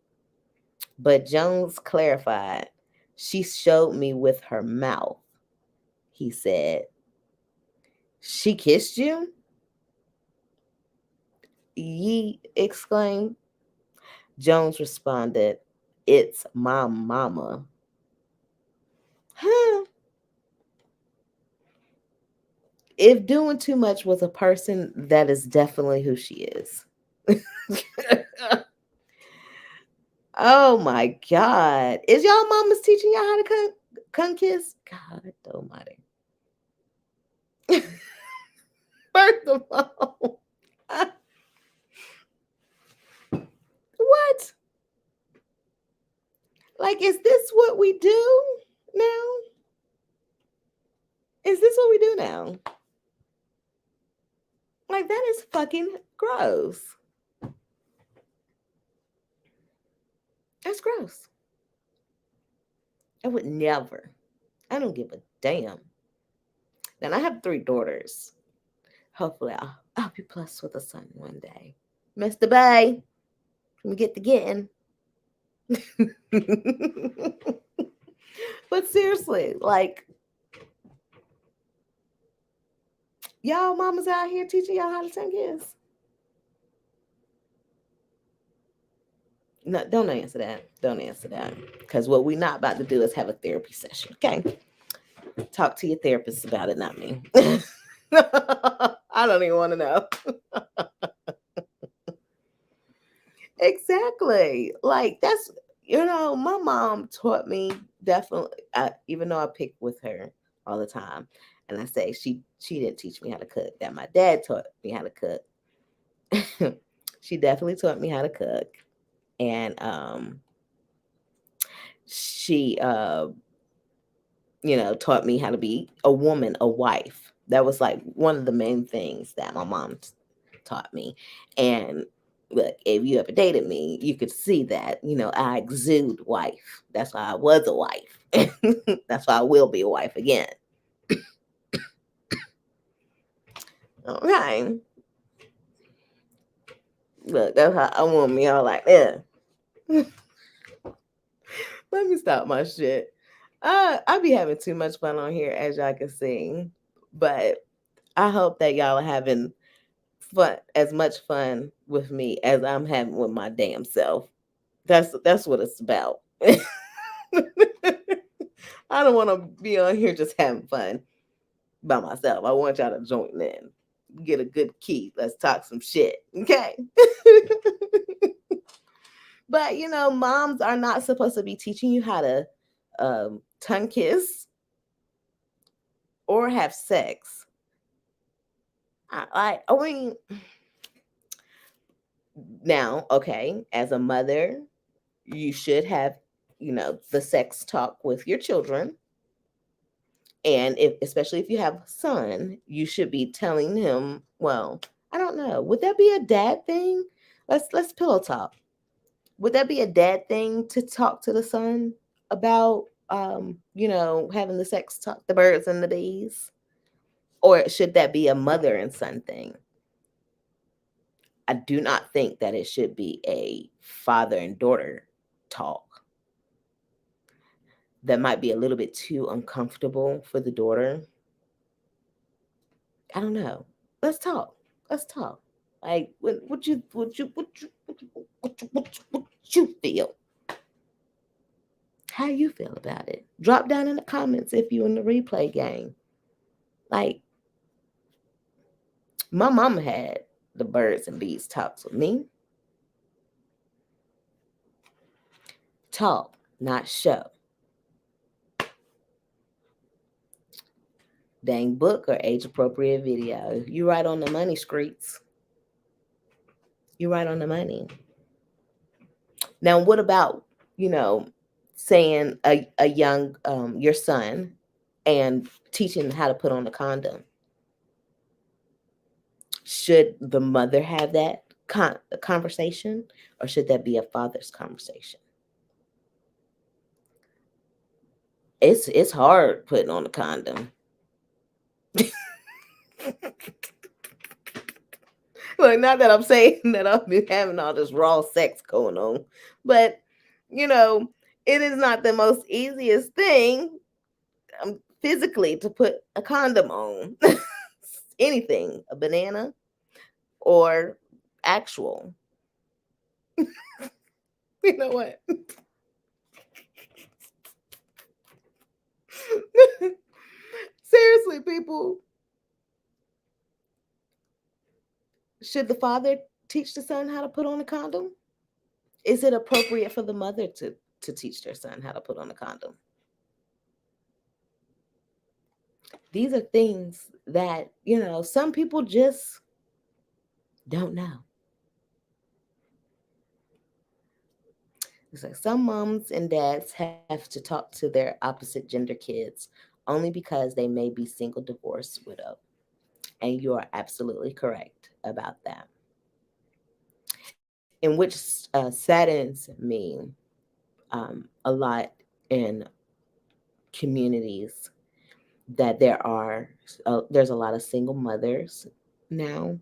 S1: But Jones clarified, she showed me with her mouth, he said. She kissed you? Yee exclaimed. Jones responded, it's my mama. Huh. If doing too much was a person, that is definitely who she is. Oh my God. Is y'all mamas teaching y'all how to cunt kiss? God almighty. First of all, what? Like, is this what we do now? Is this what we do now? Like, that is fucking gross. That's gross. I would never. I don't give a damn. Now, I have 3 daughters. Hopefully, I'll be blessed with a son one day. Mr. Bay, let me get the getting. But seriously, like, y'all mamas out here teaching y'all how to tongue kiss. No, don't answer that. Don't answer that. Because what we're not about to do is have a therapy session. Okay. Talk to your therapist about it, not me. I don't even want to know. Exactly. Like, that's, my mom taught me definitely, even though I pick with her all the time. And I say she didn't teach me how to cook. That my dad taught me how to cook. She definitely taught me how to cook. And she taught me how to be a woman, a wife. That was like one of the main things that my mom taught me. And look, if you ever dated me, you could see that, I exude wife. That's why I was a wife. That's why I will be a wife again. Okay. Look, that's how I want me all like, yeah. Let me stop my shit. I be having too much fun on here, as y'all can see. But I hope that y'all are having fun, as much fun with me as I'm having with my damn self. That's what it's about. I don't want to be on here just having fun by myself. I want y'all to join in. Get a good key. Let's talk some shit. Okay. But moms are not supposed to be teaching you how to tongue kiss or have sex. I mean, now, okay, as a mother, you should have, the sex talk with your children. And especially if you have a son, you should be telling him, well, I don't know, would that be a dad thing? Let's pillow talk. Would that be a dad thing to talk to the son about having the sex talk, the birds and the bees? Or should that be a mother and son thing? I do not think that it should be a father and daughter talk. That might be a little bit too uncomfortable for the daughter. I don't know. Let's talk. Let's talk. Like, what you feel? How you feel about it? Drop down in the comments if you in the replay game. Like, my mama had the birds and bees talks with me. Talk, not show. Dang book or age appropriate video. You right on the money, streets. You right on the money. Now, what about, saying a young, your son, and teaching how to put on a condom? Should the mother have that conversation, or should that be a father's conversation? It's hard putting on a condom. Like, not that I'm saying that I've been having all this raw sex going on, but it is not the most easiest thing physically to put a condom on. Anything, a banana or actual. You know what? Seriously, people. Should the father teach the son how to put on a condom? Is it appropriate for the mother to teach their son how to put on a condom? These are things that, some people just don't know. It's like some moms and dads have to talk to their opposite gender kids only because they may be single, divorced, widow. And you are absolutely correct about that. In which saddens me a lot in communities that there's a lot of single mothers now.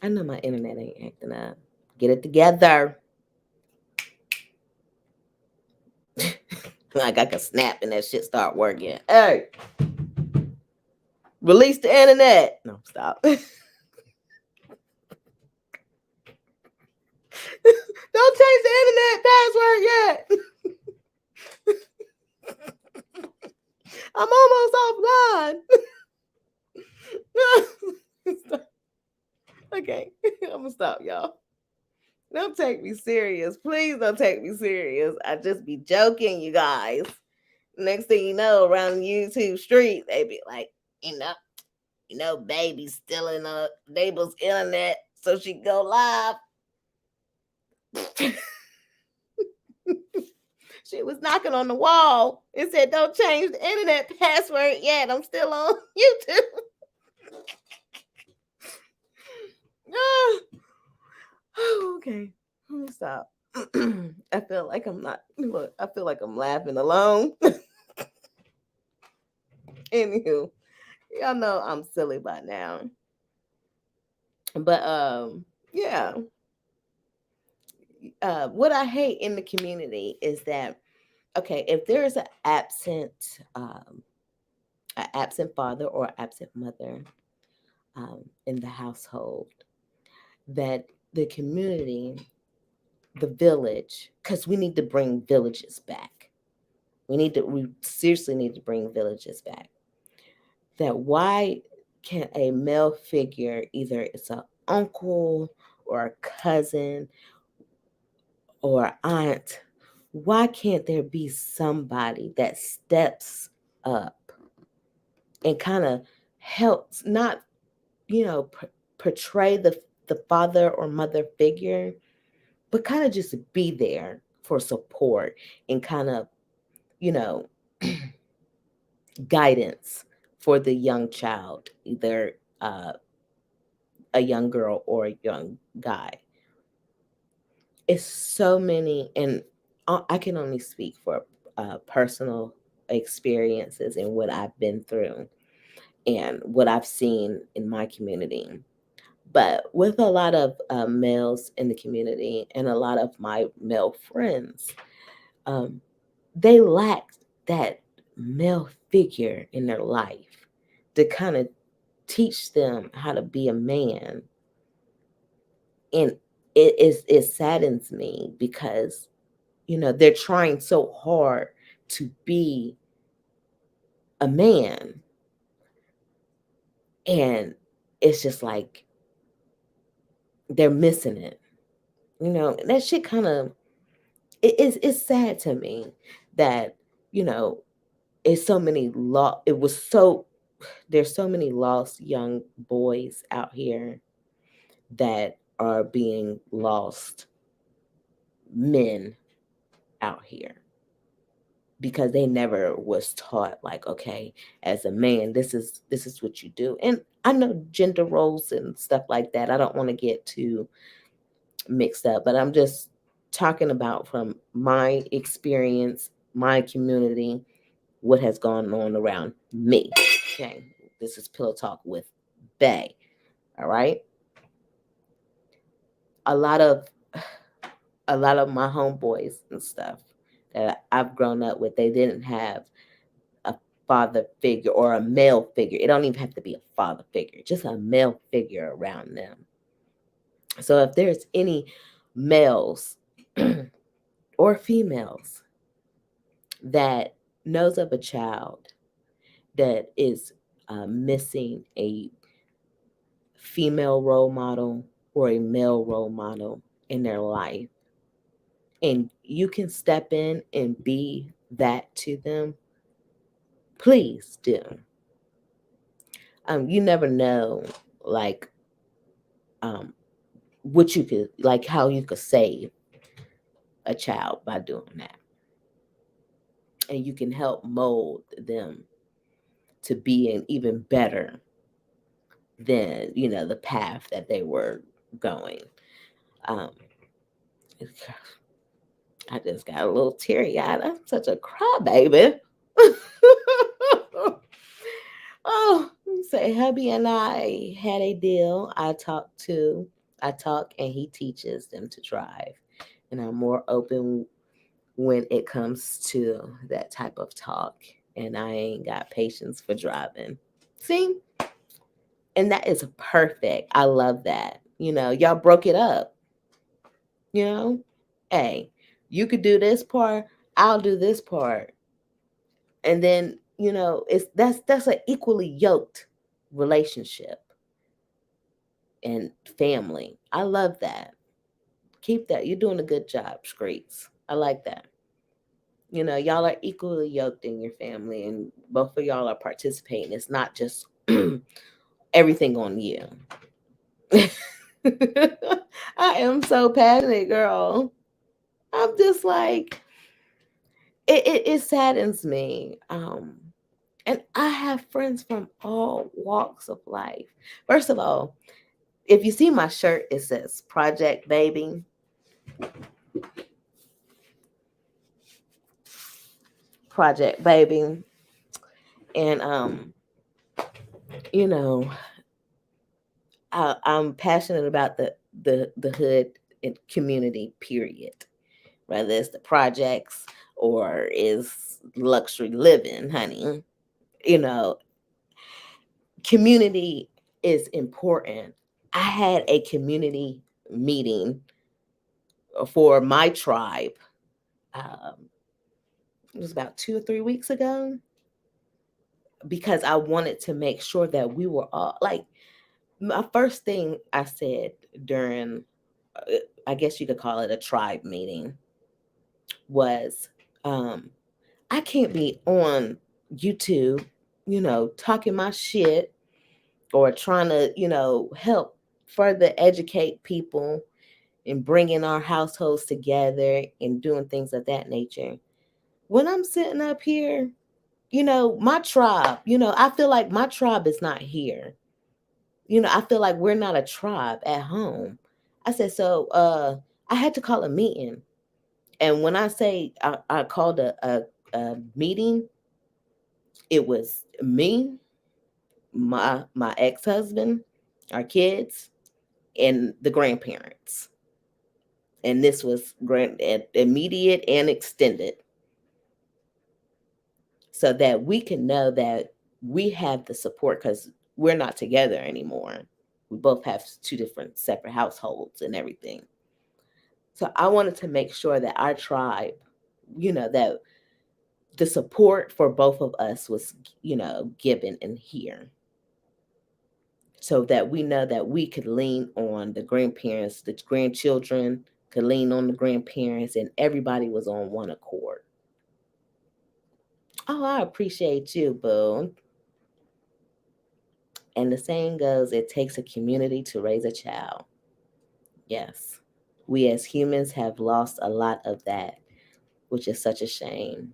S1: I know my internet ain't acting up. Get it together. Like I can snap and that shit start working. Hey, release the internet. No, stop. Don't change the internet password yet. I'm almost offline. Okay, I'm gonna stop, y'all. Don't take me serious. Please don't take me serious. I just be joking, you guys. Next thing you know, around YouTube street, they be like, baby's stealing neighbor's internet so she go live. She was knocking on the wall and said, "Don't change the internet password yet. I'm still on YouTube." Okay, let me stop. I feel like I'm not. Look, I feel like I'm laughing alone. Anywho, y'all know I'm silly by now. But yeah. What I hate in the community is that okay, if there is an absent father or absent mother in the household, that the community, the village, because we need to bring villages back. We seriously need to bring villages back. That why can a male figure, either it's an uncle or a cousin or aunt, why can't there be somebody that steps up and kind of helps, not, portray the father or mother figure, but kind of just be there for support and kind of, you know, guidance for the young child, either uh, a young girl or a young guy. It's so many, and I can only speak for personal experiences and what I've been through and what I've seen in my community. But with a lot of males in the community and a lot of my male friends, um, they lack that male figure in their life to kind of teach them how to be a man. And it saddens me because, they're trying so hard to be a man, and it's just like they're missing it. That shit kind of, it's sad to me that, you know it's so many it was so there's so many lost young boys out here that are being lost men out here because they never was taught, like, okay, as a man, this is what you do. And I know gender roles and stuff like that, I don't want to get too mixed up, but I'm just talking about from my experience, my community, what has gone on around me. Okay, this is Pillow Talk with Bay. All right, a lot of my homeboys and stuff that I've grown up with, they didn't have a father figure or a male figure. It don't even have to be a father figure, just a male figure around them. So if there's any males or females that knows of a child that is missing a female role model or a male role model in their life, and you can step in and be that to them, please do. You never know, like, um, what you could, like, how you could save a child by doing that, and you can help mold them to be an even better than, the path that they were going. Um, I just got a little teary eyed. I'm such a crybaby. Oh, say hubby and I had a deal. I talk and he teaches them to drive. And I'm more open when it comes to that type of talk. And I ain't got patience for driving. See? And that is perfect. I love that. Y'all broke it up. You know? Hey, you could do this part, I'll do this part. And then, it's that's an equally yoked relationship and family. I love that. Keep that. You're doing a good job, Screets. I like that. Y'all are equally yoked in your family, and both of y'all are participating. It's not just everything on you. I am so passionate, girl. I'm just like, it saddens me. And I have friends from all walks of life. First of all, if you see my shirt, it says Project Baby. Project Baby. And you know, I'm passionate about the hood and community, period. Whether it's the projects or is luxury living, honey. You know, community is important. I had a community meeting for my tribe. Um, it was about 2 or 3 weeks ago because I wanted to make sure that we were all like, my first thing I said during, I guess you could call it a tribe meeting, was um, I can't be on YouTube, talking my shit or trying to, help further educate people and bringing our households together and doing things of that nature. When I'm sitting up here, my tribe, I feel like my tribe is not here. I feel like we're not a tribe at home. I said, so I had to call a meeting. And when I say I called a meeting, it was me, my ex-husband, our kids, and the grandparents. And this was immediate and extended, so that we can know that we have the support, because we're not together anymore. We both have two different separate households and everything. So I wanted to make sure that our tribe, that the support for both of us was, given in here, so that we know that we could lean on the grandparents, the grandchildren could lean on the grandparents, and everybody was on one accord. Oh, I appreciate you, boo. And the saying goes, it takes a community to raise a child. Yes. We as humans have lost a lot of that, which is such a shame.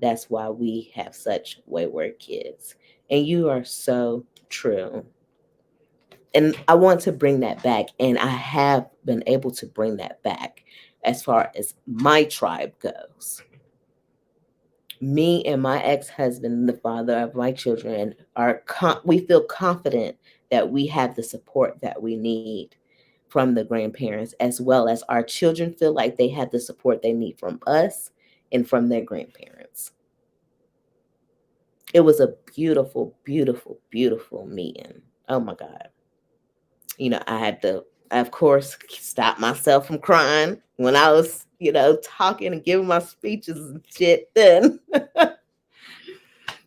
S1: That's why we have such wayward kids. And you are so true. And I want to bring that back. And I have been able to bring that back as far as my tribe goes. Me and my ex-husband, the father of my children, we feel confident that we have the support that we need from the grandparents, as well as our children feel like they have the support they need from us and from their grandparents. It was a beautiful, beautiful, beautiful meeting. Oh my God. I had to, of course, stop myself from crying when I was, talking and giving my speeches and shit then.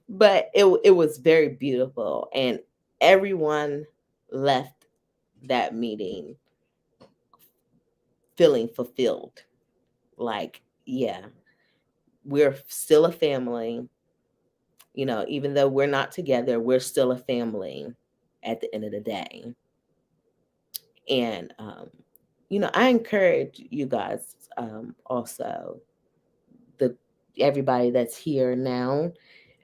S1: But it was very beautiful, and everyone left that meeting feeling fulfilled. Like, yeah, we're still a family. Even though we're not together, we're still a family at the end of the day. And I encourage you guys, also, the everybody that's here now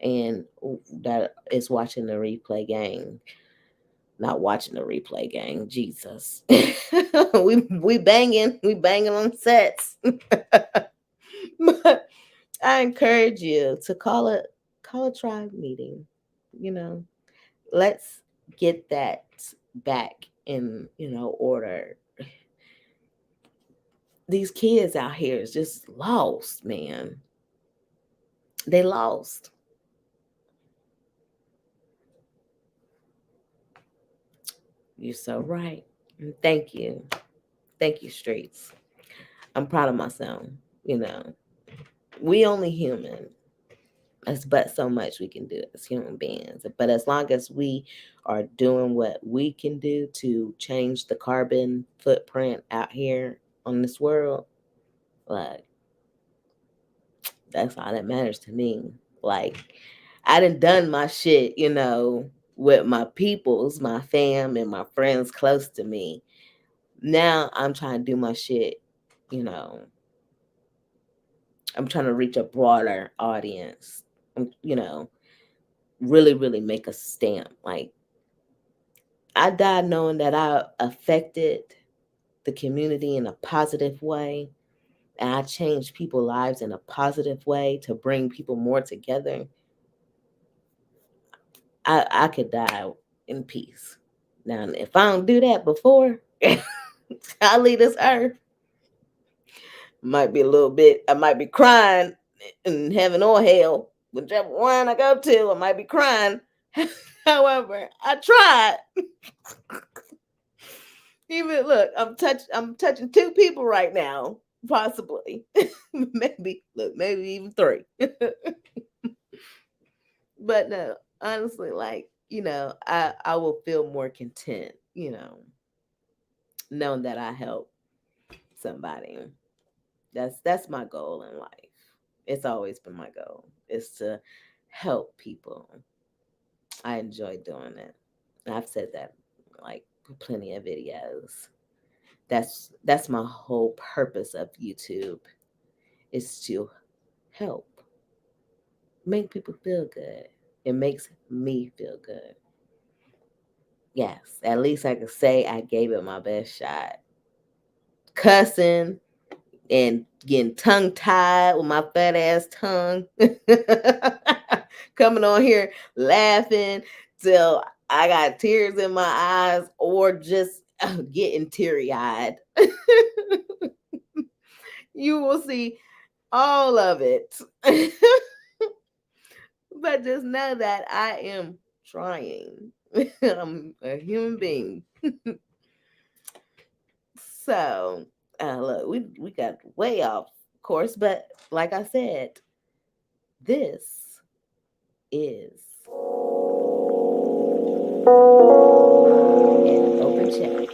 S1: and that is watching the replay gang, not watching the replay gang, Jesus. we banging on sets. But I encourage you to call a tribe meeting. You know, let's get that back in, order. These kids out here is just lost, man. They lost. You're so right. And thank you. Thank you, streets. I'm proud of myself. You know, we only human. There's but so much we can do as human beings. But as long as we are doing what we can do to change the carbon footprint out here on this world, like, that's all that matters to me. Like, I done my shit, with my peoples, my fam, and my friends close to me. Now I'm trying to do my shit, you know. I'm trying to reach a broader audience. Really, really make a stamp. Like, I died knowing that I affected the community in a positive way, and I changed people's lives in a positive way to bring people more together. I could die in peace. Now, if I don't do that before I leave this earth, Might be a little bit, I might be crying in heaven or hell, whichever one I go to, I might be crying. However, I tried. Even look, I'm touching two people right now, possibly. maybe even three. But no, honestly, like, I will feel more content, knowing that I help somebody. That's my goal in life. It's always been my goal, is to help people. I enjoy doing it. I've said that like plenty of videos. That's my whole purpose of YouTube, is to help make people feel good. It makes me feel good. Yes, at least I can say I gave it my best shot. Cussing and getting tongue tied with my fat ass tongue. Coming on here laughing till I got tears in my eyes, or just getting teary eyed. You will see all of it. But just know that I am trying. I'm a human being. So, look, we got way off course, but like I said, this is an open chat.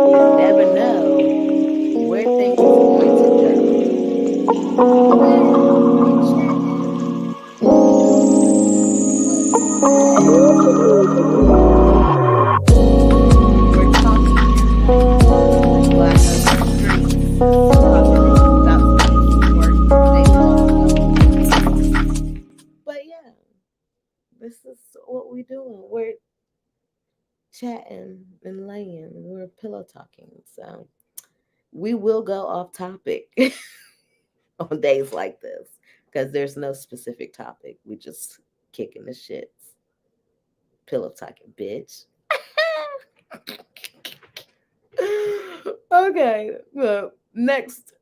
S1: You never know where things is going to go. We're talking black on the streets, talking about work they love. But yeah, this is what we're doing. We're chatting and laying, and we're pillow talking. So we will go off topic on days like this, because there's no specific topic. We just kicking the shits. Pillow talking, bitch. Okay, well, next.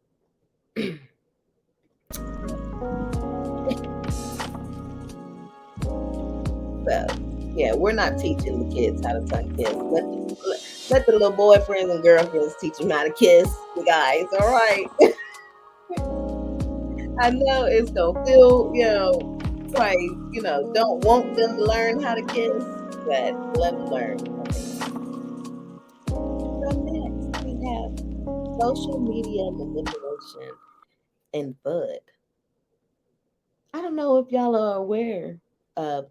S1: So, yeah, we're not teaching the kids how to tongue kiss. Let the little boyfriends and girlfriends teach them how to kiss the guys, all right? I know it's gonna feel, probably, don't want them to learn how to kiss, but let them learn. So next, we have social media manipulation and FUD. I don't know if y'all are aware of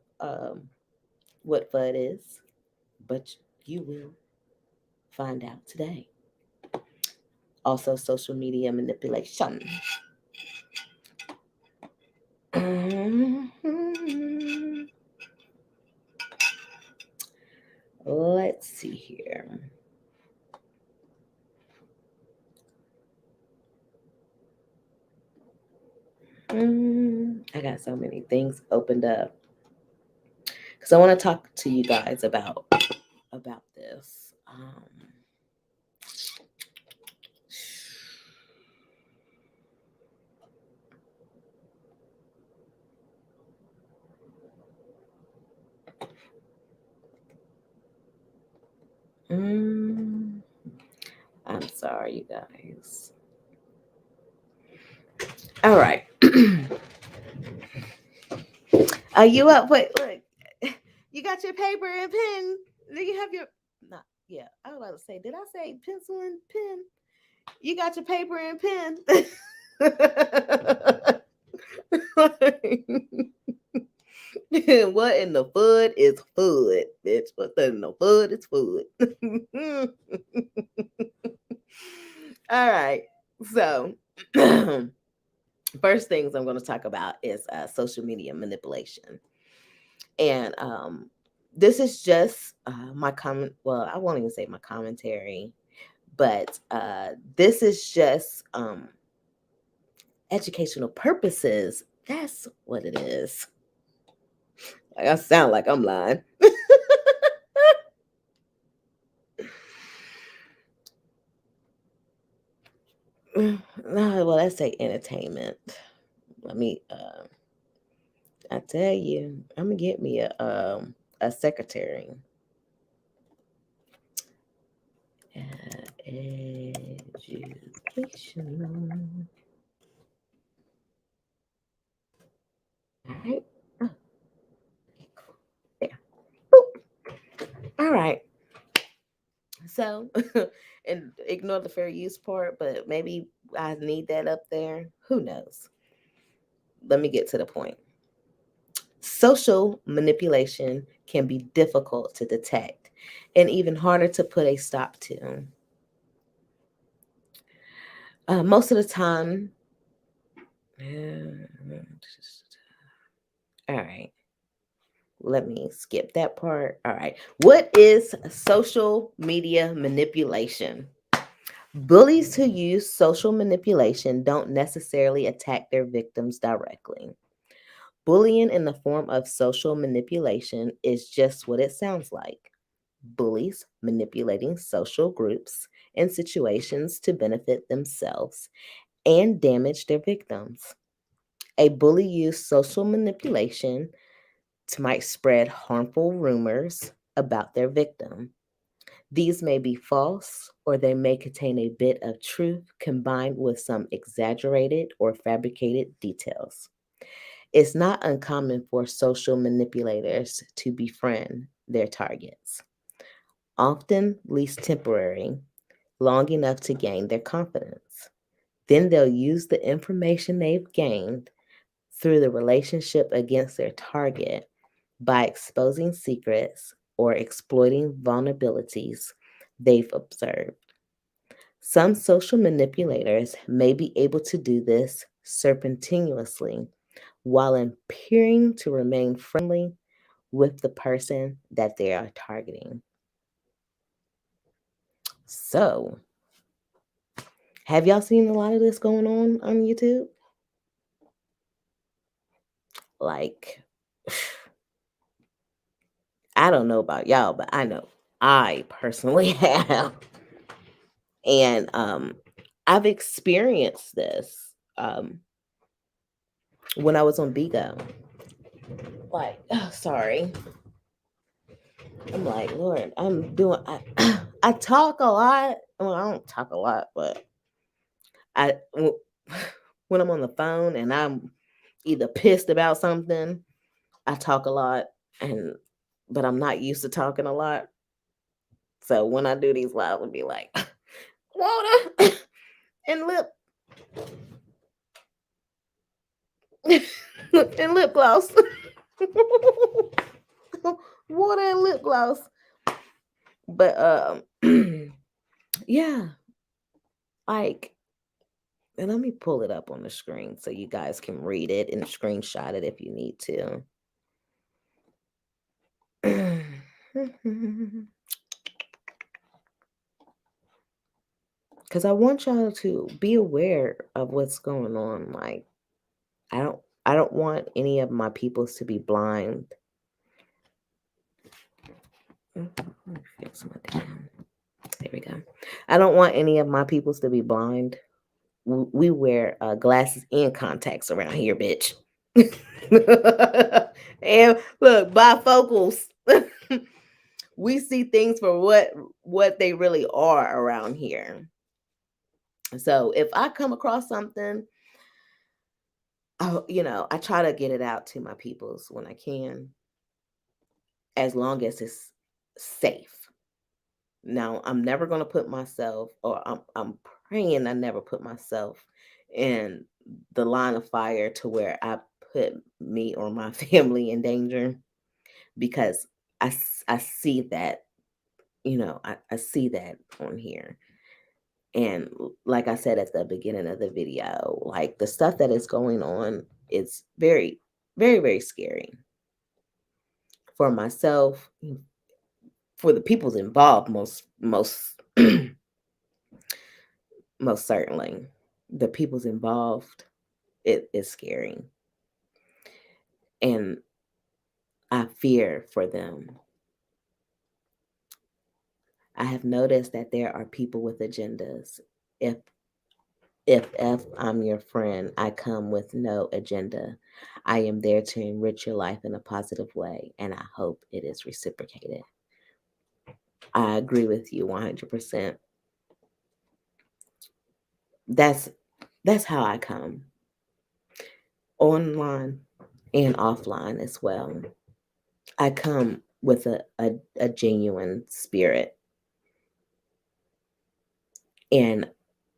S1: what FUD is, but you will find out today. Also, social media manipulation. Let's see here. I got so many things opened up because I want to talk to you guys about this. I'm sorry, you guys. All right. Are you up? Wait, look. You got your paper and pen? Do you have your? Not. Yeah, I was about to say. Did I say pencil and pen? You got your paper and pen? What in the FUD is FUD, bitch? What in the FUD is FUD? All right. So, first things I'm going to talk about is social media manipulation. And this is just my comment. Well, I won't even say my commentary, but this is just educational purposes. That's what it is. I sound like I'm lying. No, well, let's say entertainment. Let me I tell you, I'm gonna get me a secretary. Educational. All right. Oh, yeah. All right. So, and ignore the fair use part, but maybe I need that up there. Who knows? Let me get to the point. Social manipulation can be difficult to detect and even harder to put a stop to. Most of the time, all right, let me skip that part. All right. What is social media manipulation? Bullies who use social manipulation don't necessarily attack their victims directly. Bullying in the form of social manipulation is just what it sounds like: bullies manipulating social groups and situations to benefit themselves and damage their victims. A bully used social manipulation to might spread harmful rumors about their victim. These may be false or they may contain a bit of truth combined with some exaggerated or fabricated details. It's not uncommon for social manipulators to befriend their targets, often least temporary, long enough to gain their confidence. Then they'll use the information they've gained through the relationship against their target by exposing secrets or exploiting vulnerabilities they've observed. Some social manipulators may be able to do this serpentiniously while appearing to remain friendly with the person that they are targeting. So, have y'all seen a lot of this going on YouTube? Like, I don't know about y'all, but I know I personally have. And I've experienced this um, when I was on Bigo. Like, oh, sorry. I'm like, Lord, I talk a lot. Well, I don't talk a lot, but I when I'm on the phone and I'm either pissed about something, I talk a lot, and but I'm not used to talking a lot. So when I do these live, I'll be like, water and lip and lip gloss. Water and lip gloss. But yeah, like, and let me pull it up on the screen so you guys can read it and screenshot it if you need to. Because I want y'all to be aware of what's going on. Like, I don't I don't want any of my peoples to be blind. Fix my damn. There we go. I don't want any of my peoples to be blind. We wear glasses and contacts around here, bitch. And look, bifocals. We see things for what they really are around here. So if I come across something, I try to get it out to my peoples when I can, as long as it's safe. Now, I'm never going to put myself, or I'm praying I never put myself in the line of fire to where I put me or my family in danger, because I see that, I see that on here. And like I said at the beginning of the video, like the stuff that is going on, it's very, very, very scary for myself, for the people's involved, most certainly. The people's involved, it is scary. And I fear for them. I have noticed that there are people with agendas. If If I'm your friend, I come with no agenda. I am there to enrich your life in a positive way, and I hope it is reciprocated. I agree with you 100%. That's that's how I come online and offline as well. I come with a genuine spirit and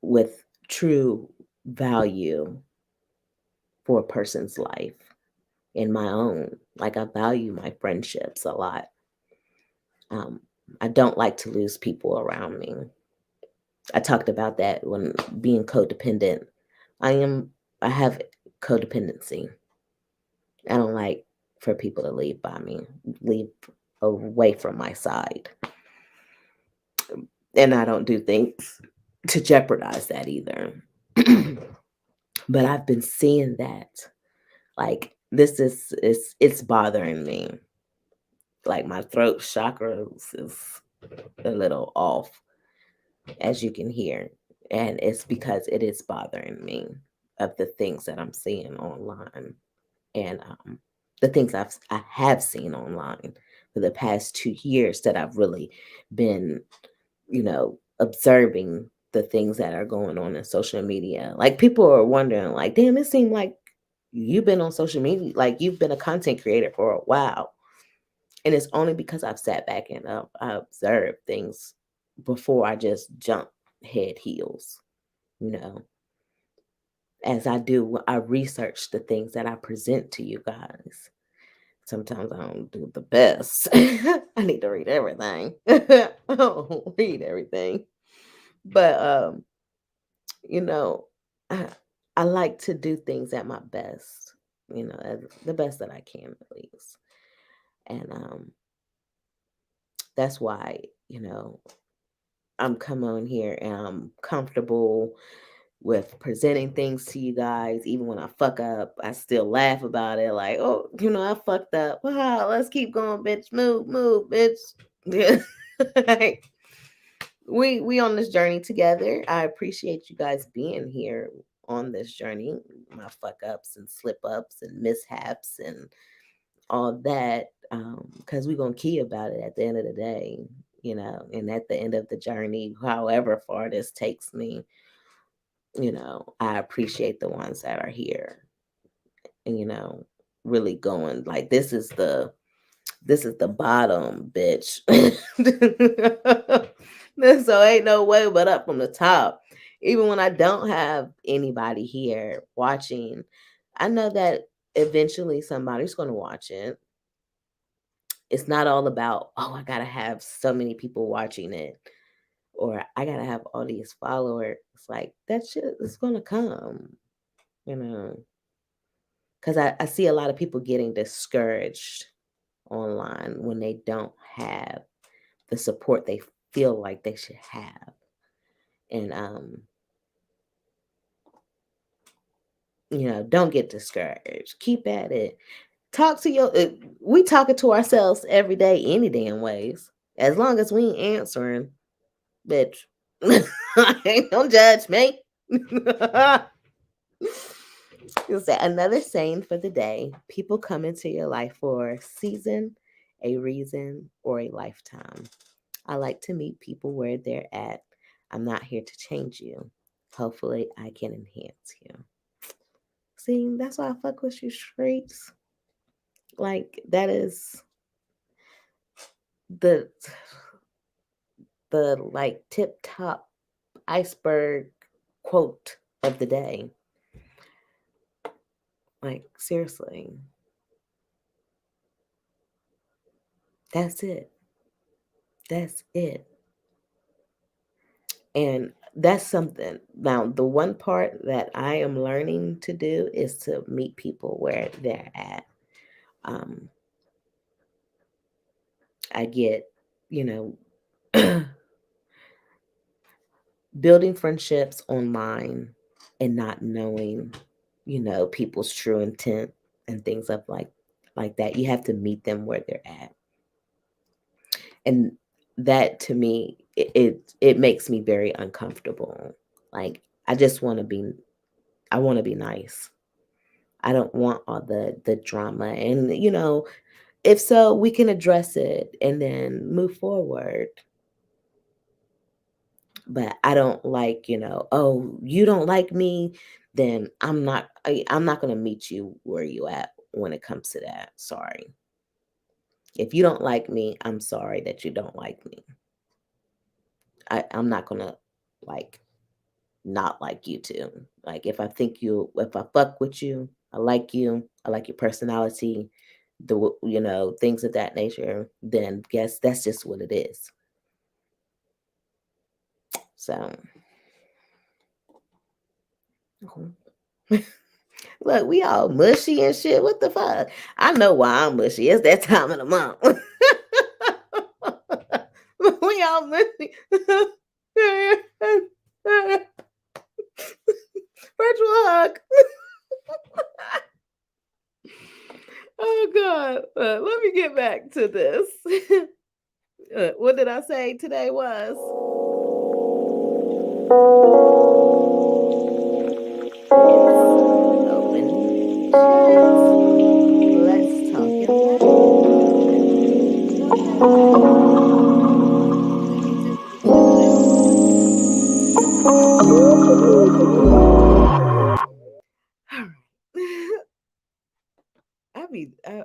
S1: with true value for a person's life in my own. Like, I value my friendships a lot. Um, I don't like to lose people around me. I talked about that when being codependent. I am, I have codependency. I don't like for people to leave by me, leave away from my side. And I don't do things to jeopardize that either. But I've been seeing that. Like, this is it's bothering me. Like, my throat chakra is a little off, as you can hear. And it's because it is bothering me of the things that I'm seeing online, and the things I have seen online for the past 2 years that I've really been, observing the things that are going on in social media. Like, people are wondering, like, damn, it seemed like you've been on social media, like you've been a content creator for a while. And it's only because I've sat back and I observed things before I just jump head heels, you know. As I do, I research the things that I present to you guys. Sometimes I don't do the best. I need to read everything. I don't read everything. But you know, I, I like to do things at my best, the best that I can at least. And that's why, I'm coming on here and I'm comfortable with presenting things to you guys. Even when I fuck up, I still laugh about it. Like, oh, I fucked up. Wow, let's keep going, bitch. Move, bitch. Yeah. Like, we on this journey together. I appreciate you guys being here on this journey. My fuck ups and slip ups and mishaps and all that. Because we're gonna key about it at the end of the day, and at the end of the journey, however far this takes me, I appreciate the ones that are here and, really going. Like, this is the bottom, bitch. So ain't no way but up from the top. Even when I don't have anybody here watching, I know that eventually somebody's going to watch it. It's not all about, oh, I got to have so many people watching it, or I got to have all these followers. It's like, that shit is going to come, you know, because I see a lot of people getting discouraged online when they don't have the support they feel like they should have. And don't get discouraged. Keep at it. Talk to your we talking to ourselves every day any damn ways. As long as we ain't answering, bitch. Don't judge me. You'll say another saying for the day: people come into your life for a season, a reason, or a lifetime. I like to meet people where they're at. I'm not here to change you. Hopefully, I can enhance you. See, that's why I fuck with you streets. Like, that is the like tip top iceberg quote of the day. Like, seriously, that's it. That's it. And that's something. Now, the one part that I am learning to do is to meet people where they're at. Um, I get, you know, building friendships online and not knowing, people's true intent and things of like that. You have to meet them where they're at. And that, to me, it makes me very uncomfortable. Like, I just want to be I want to be nice. I don't want all the drama. And if so, we can address it and then move forward. But I don't like, oh, you don't like me, then I'm not going to meet you where you at when it comes to that. Sorry. If you don't like me, I'm sorry that you don't like me. I'm not going to like not like you too. Like if I fuck with you, I like you, I like your personality, things of that nature, then guess that's just what it is. So, look, we all mushy and shit. What the fuck? I know why I'm mushy. It's that time of the month. We all mushy. Virtual hug. Oh God. Let me get back to this. What did I say today was? Open chest. Let's talk about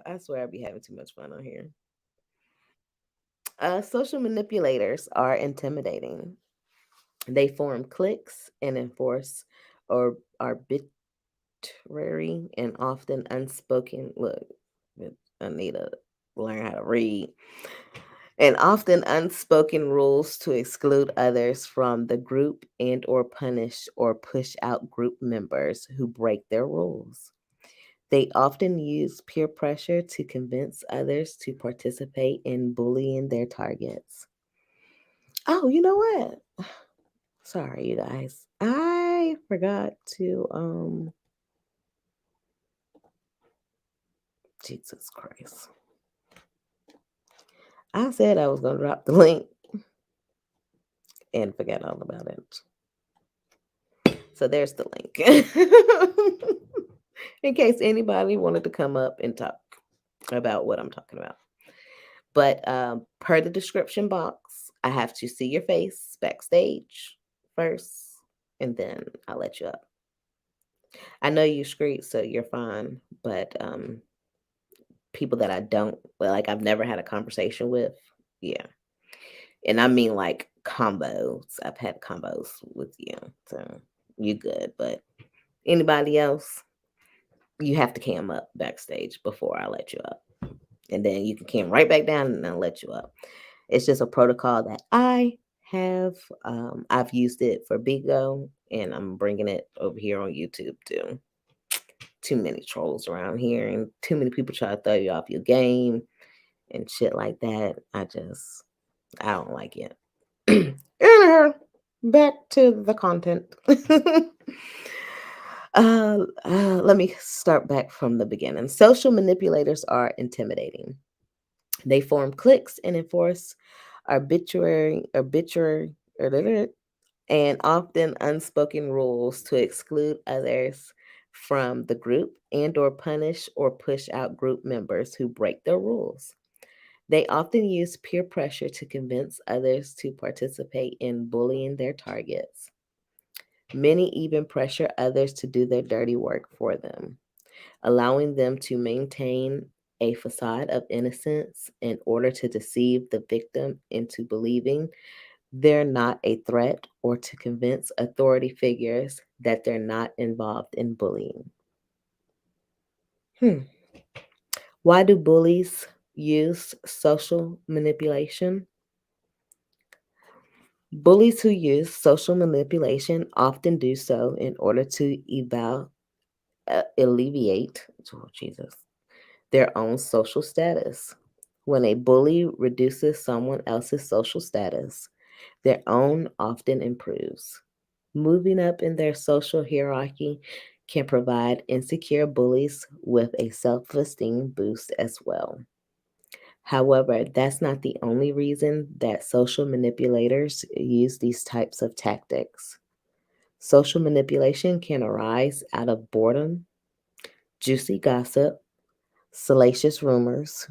S1: I swear I be having too much fun on here. Social manipulators are intimidating. They form cliques and enforce or arbitrary and often unspoken. Look, I need to learn how to read. And often unspoken rules to exclude others from the group and or punish or push out group members who break their rules. They often use peer pressure to convince others to participate in bullying their targets. Oh, you know what? Sorry, you guys. I forgot to Jesus Christ. I said I was gonna drop the link and forget all about it. So there's the link. In case anybody wanted to come up and talk about what I'm talking about. But per the description box, I have to see your face backstage first, and then I'll let you up. I know you street, so you're fine. But people that I don't like, I've never had a conversation with, yeah. And I mean like combos. I've had combos with you, so you good. But anybody else, you have to cam up backstage before I let you up. And then you can cam right back down and I'll let you up. It's just a protocol that I have. I've used it for Bigo, and I'm bringing it over here on YouTube too. Too many trolls around here, and too many people try to throw you off your game and shit like that. I don't like it. Anyhow, back to the content. Let me start back from the beginning. Social manipulators are intimidating. They form cliques and enforce arbitrary, and often unspoken rules to exclude others from the group and or punish or push out group members who break their rules. They often use peer pressure to convince others to participate in bullying their targets. Many even pressure others to do their dirty work for them, allowing them to maintain a facade of innocence in order to deceive the victim into believing they're not a threat or to convince authority figures that they're not involved in bullying. Hmm. Why do bullies use social manipulation? Bullies who use social manipulation often do so in order to alleviate, oh, Jesus, their own social status. When a bully reduces someone else's social status, their own often improves. Moving up in their social hierarchy can provide insecure bullies with a self esteem boost as well. However, that's not the only reason that social manipulators use these types of tactics. Social manipulation can arise out of boredom, juicy gossip, salacious rumors,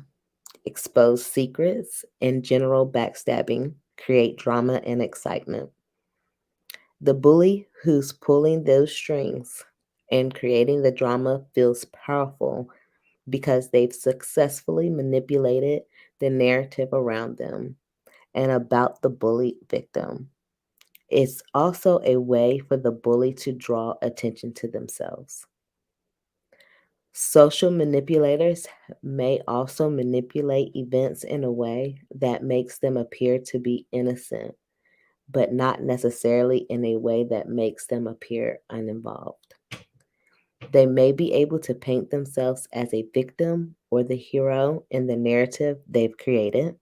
S1: exposed secrets, and general backstabbing create drama and excitement. The bully who's pulling those strings and creating the drama feels powerful because they've successfully manipulated the narrative around them and about the bullied victim. It's also a way for the bully to draw attention to themselves. Social manipulators may also manipulate events in a way that makes them appear to be innocent, but not necessarily in a way that makes them appear uninvolved. They may be able to paint themselves as a victim or the hero in the narrative they've created,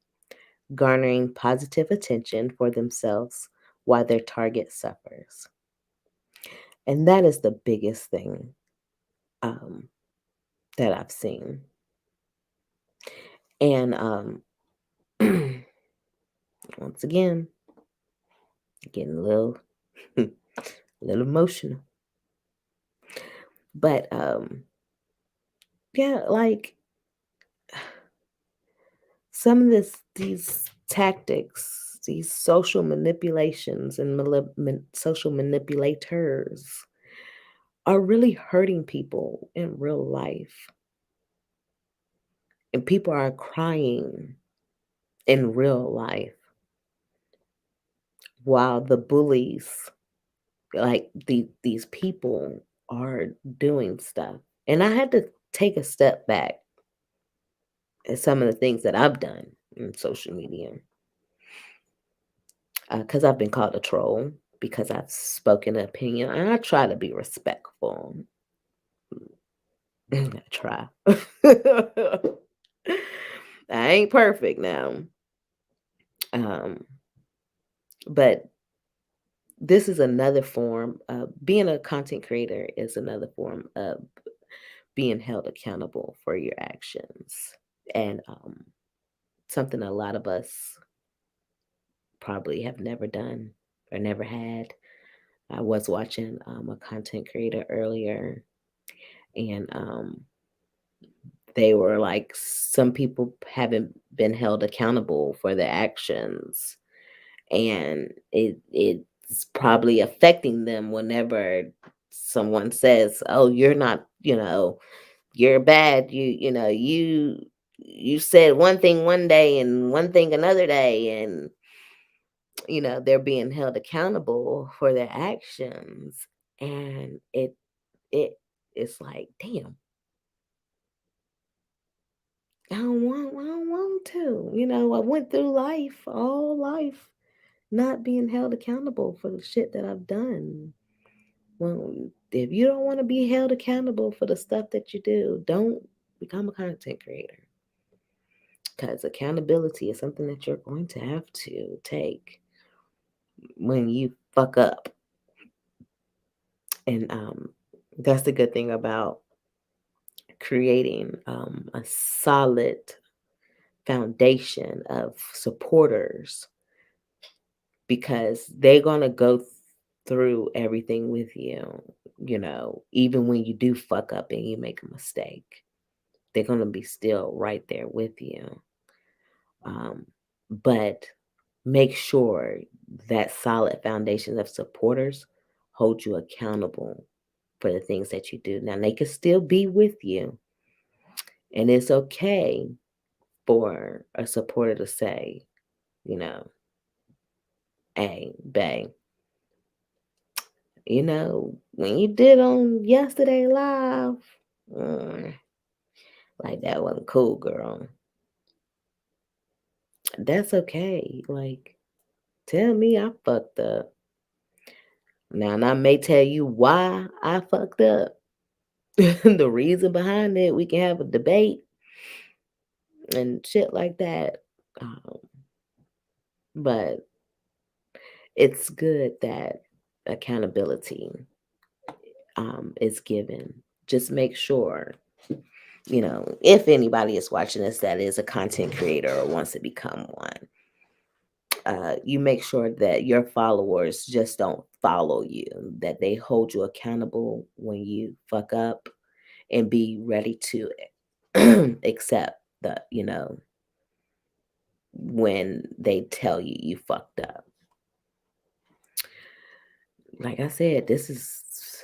S1: garnering positive attention for themselves while their target suffers. And that is the biggest thing um, that I've seen. And once again, getting a little, a little emotional. But yeah, like some of these tactics, these social manipulations and social manipulators are really hurting people in real life. And people are crying in real life while the bullies, like these people, are doing stuff. And I had to take a step back at some of the things that I've done in social media because I've been called a troll because I've spoken an opinion, and I try to be respectful. I try. I ain't perfect now. Um, but this is another form of being a content creator is another form of being held accountable for your actions. And something a lot of us probably have never done or never had. I was watching a content creator earlier, and they were like, some people haven't been held accountable for their actions, and it's probably affecting them whenever someone says, "Oh, you're not, you're bad. You said one thing one day and one thing another day," and they're being held accountable for their actions, and it it's like, damn, I don't want to. I went through life, all life, not being held accountable for the shit that I've done. Well, if you don't want to be held accountable for the stuff that you do, don't become a content creator. Because accountability is something that you're going to have to take when you fuck up. And that's the good thing about creating a solid foundation of supporters, because they're going to go through everything with you, even when you do fuck up and you make a mistake. They're going to be still right there with you. But make sure that solid foundation of supporters hold you accountable for the things that you do. Now, they can still be with you, and it's okay for a supporter to say, you know, hey, babe, when you did on yesterday live, mm, like that wasn't cool, girl. That's okay. Like, tell me I fucked up. Now, and I may tell you why I fucked up. The reason behind it, we can have a debate and shit like that. Um, but it's good that accountability is given. Just make sure, if anybody is watching this that is a content creator or wants to become one, you make sure that your followers just don't follow you, that they hold you accountable when you fuck up, and be ready to accept the, when they tell you you fucked up. Like I said, this.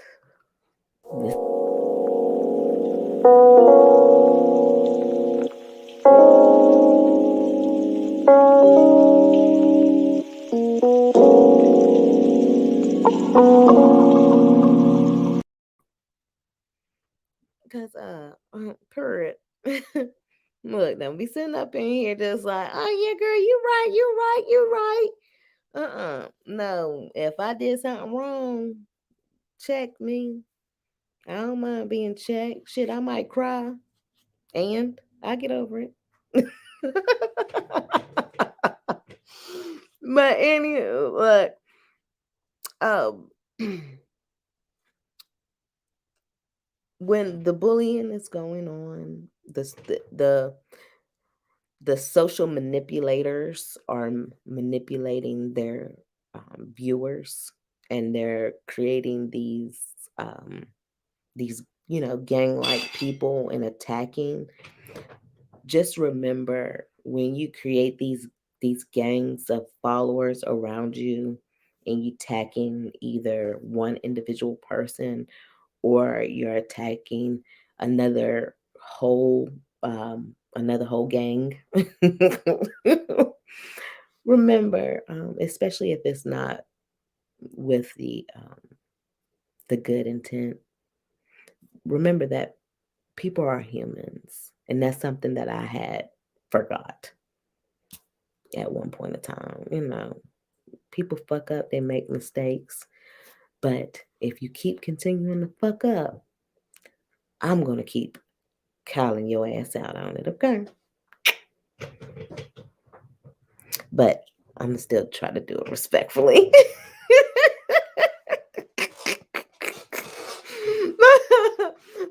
S1: Cause period. Look, don't be sitting up in here just like, oh yeah, girl, you right, you right, you right. No, if I did something wrong, check me. I don't mind being checked. Shit, I might cry, and I get over it. But anyway, look, um, when the bullying is going on, the social manipulators are manipulating their viewers, and they're creating um, these gang like people and attacking. Just remember, when you create these gangs of followers around you, and you attacking either one individual person, or you're attacking another whole another whole gang. Remember, especially if it's not with the good intent, remember that people are humans, and that's something that I had forgot at one point in time. People fuck up, they make mistakes, but if you keep continuing to fuck up, I'm gonna keep calling your ass out on it, okay? But I'm still try to do it respectfully.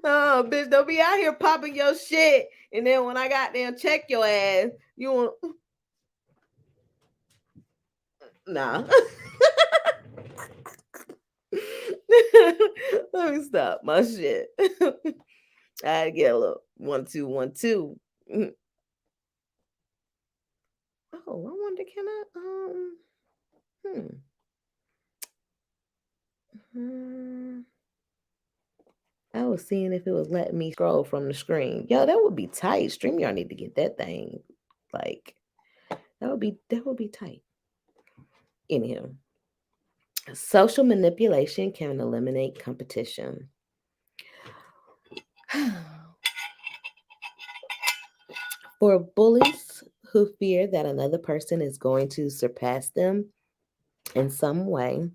S1: Oh, bitch, don't be out here popping your shit, and then when I got there check your ass, you want nah. Let me stop my shit. I had to get a little 1 2 1 2. Oh, I wonder, can hmm. I was seeing if it was letting me scroll from the screen. Yo, that would be tight. StreamYard need to get that thing. Like, that would be tight. Anywho, social manipulation can eliminate competition. For bullies who fear that another person is going to surpass them in some way,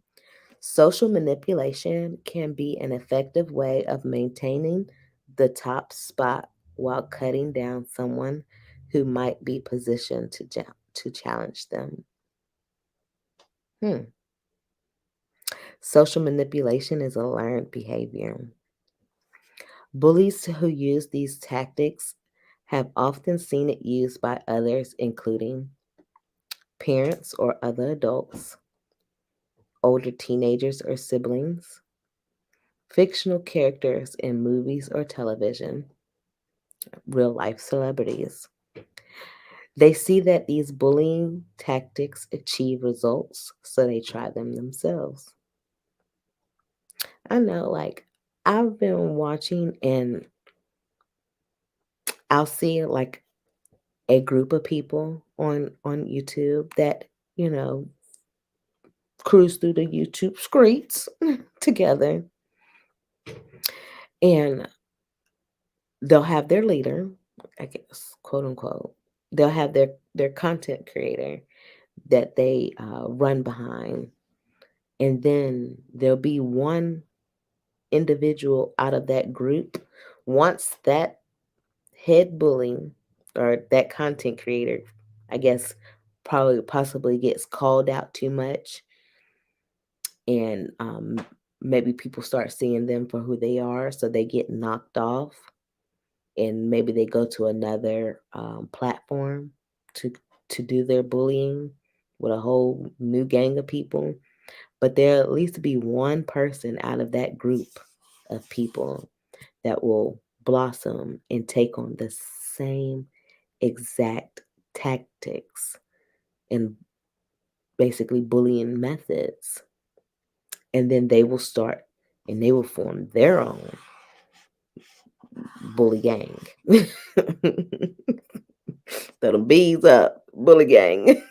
S1: social manipulation can be an effective way of maintaining the top spot while cutting down someone who might be positioned to challenge them. Hmm. Social manipulation is a learned behavior. Bullies who use these tactics have often seen it used by others, including parents or other adults, older teenagers or siblings, fictional characters in movies or television, real life celebrities. They see that these bullying tactics achieve results, so they try them themselves. I know, like, I've been watching, and I'll see like a group of people on YouTube that, you know, cruise through the YouTube streets together, and they'll have their leader, I guess, quote unquote. They'll have their content creator that they run behind, and then there'll be one individual out of that group. Once that head bully or that content creator, I guess, probably possibly gets called out too much, and maybe people start seeing them for who they are, so they get knocked off, and maybe they go to another platform to to do their bullying. with a whole new gang of people, but there'll at least be one person out of that group of people that will blossom and take on the same exact tactics and basically bullying methods. And then they will start and they will form their own bully gang. Throw them bees up, bully gang.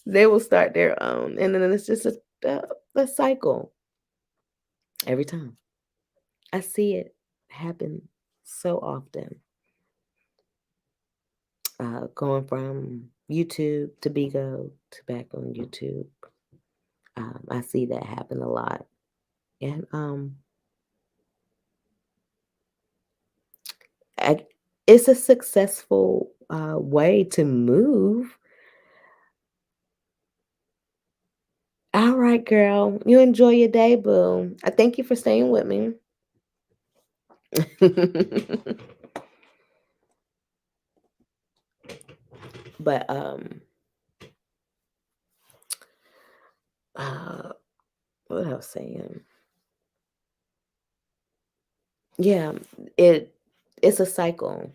S1: They will start their own. And then it's just a cycle every time. I see it happen so often. Going from YouTube to Bigo to back on YouTube. I see that happen a lot. And I, it's a successful way to move. All right, girl. You enjoy your day, boo. I thank you for staying with me. But uh what I was saying. Yeah, it it's a cycle,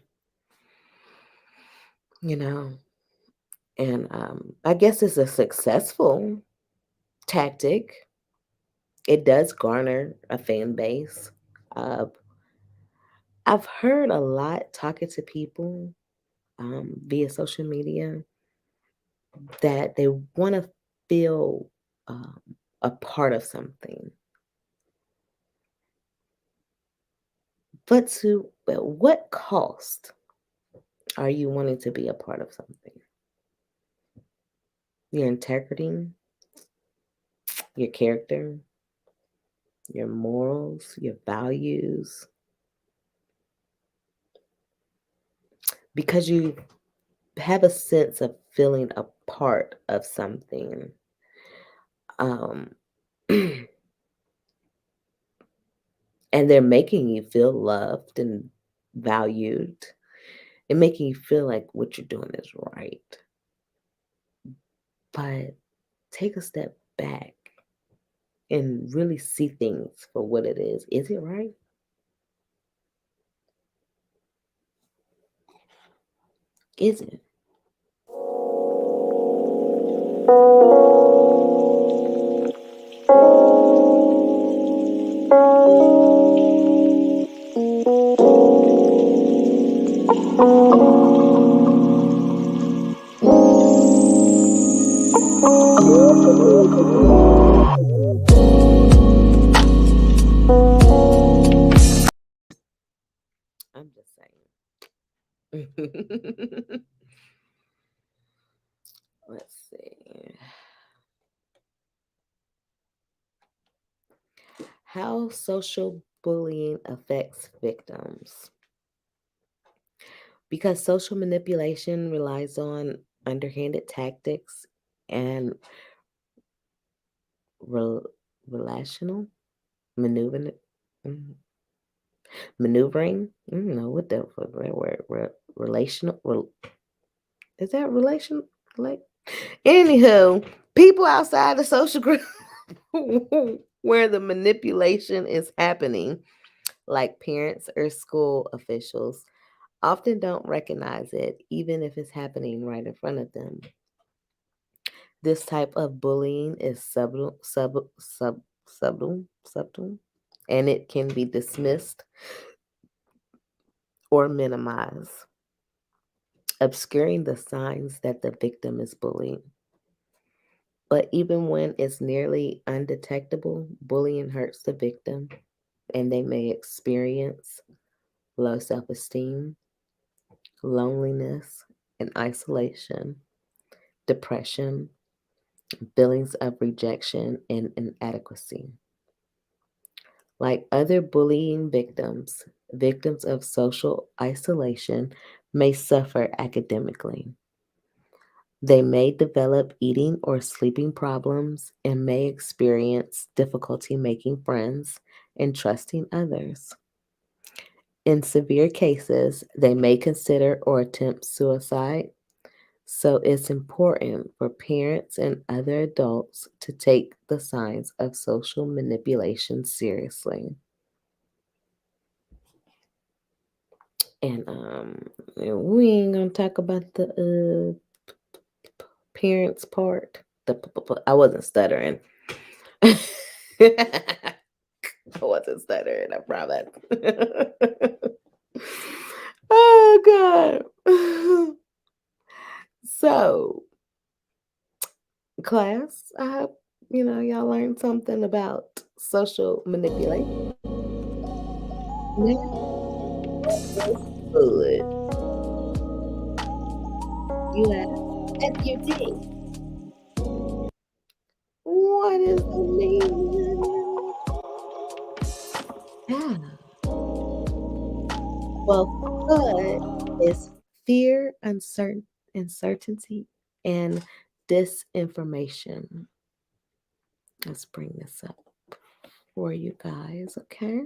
S1: you know. And I guess it's a successful tactic. It does garner a fan base. Uh, I've heard a lot talking to people via social media that they want to feel um, a part of something. But what cost are you wanting to be a part of something? Your integrity, your character, your morals, your values, because you have a sense of feeling a part of something. Um, and they're making you feel loved and valued and making you feel like what you're doing is right. But take a step back and really see things for what it is. Is it right? Is it? I'm just saying. Let's see. How social bullying affects victims. Because social manipulation relies on underhanded tactics and rel relational maneuvering. mm, Maneuvering. I don't know what that word. Relational. Is that relation? Like, anywho, people outside the social group where the manipulation is happening, like parents or school officials, often don't recognize it, even if it's happening right in front of them. This type of bullying is subtle, and it can be dismissed or minimized, obscuring the signs that the victim is bullied. But even when it's nearly undetectable, bullying hurts the victim, and they may experience low self esteem, loneliness, and isolation, depression, feelings of rejection, and inadequacy. Like other bullying victims, victims of social isolation may suffer academically. They may develop eating or sleeping problems and may experience difficulty making friends and trusting others. In severe cases, they may consider or attempt suicide, So it's important for parents and other adults to take the signs of social manipulation seriously. And we ain't gonna talk about the parents part. I wasn't stuttering. I wasn't stuttering, I promise. Oh God. So, class, I hope y'all learned something about social manipulation. Now, what was good? You have FUD. What is the meaning? Yeah. Well, FUD is fear, uncertainty, and disinformation. Let's bring this up for you guys, okay?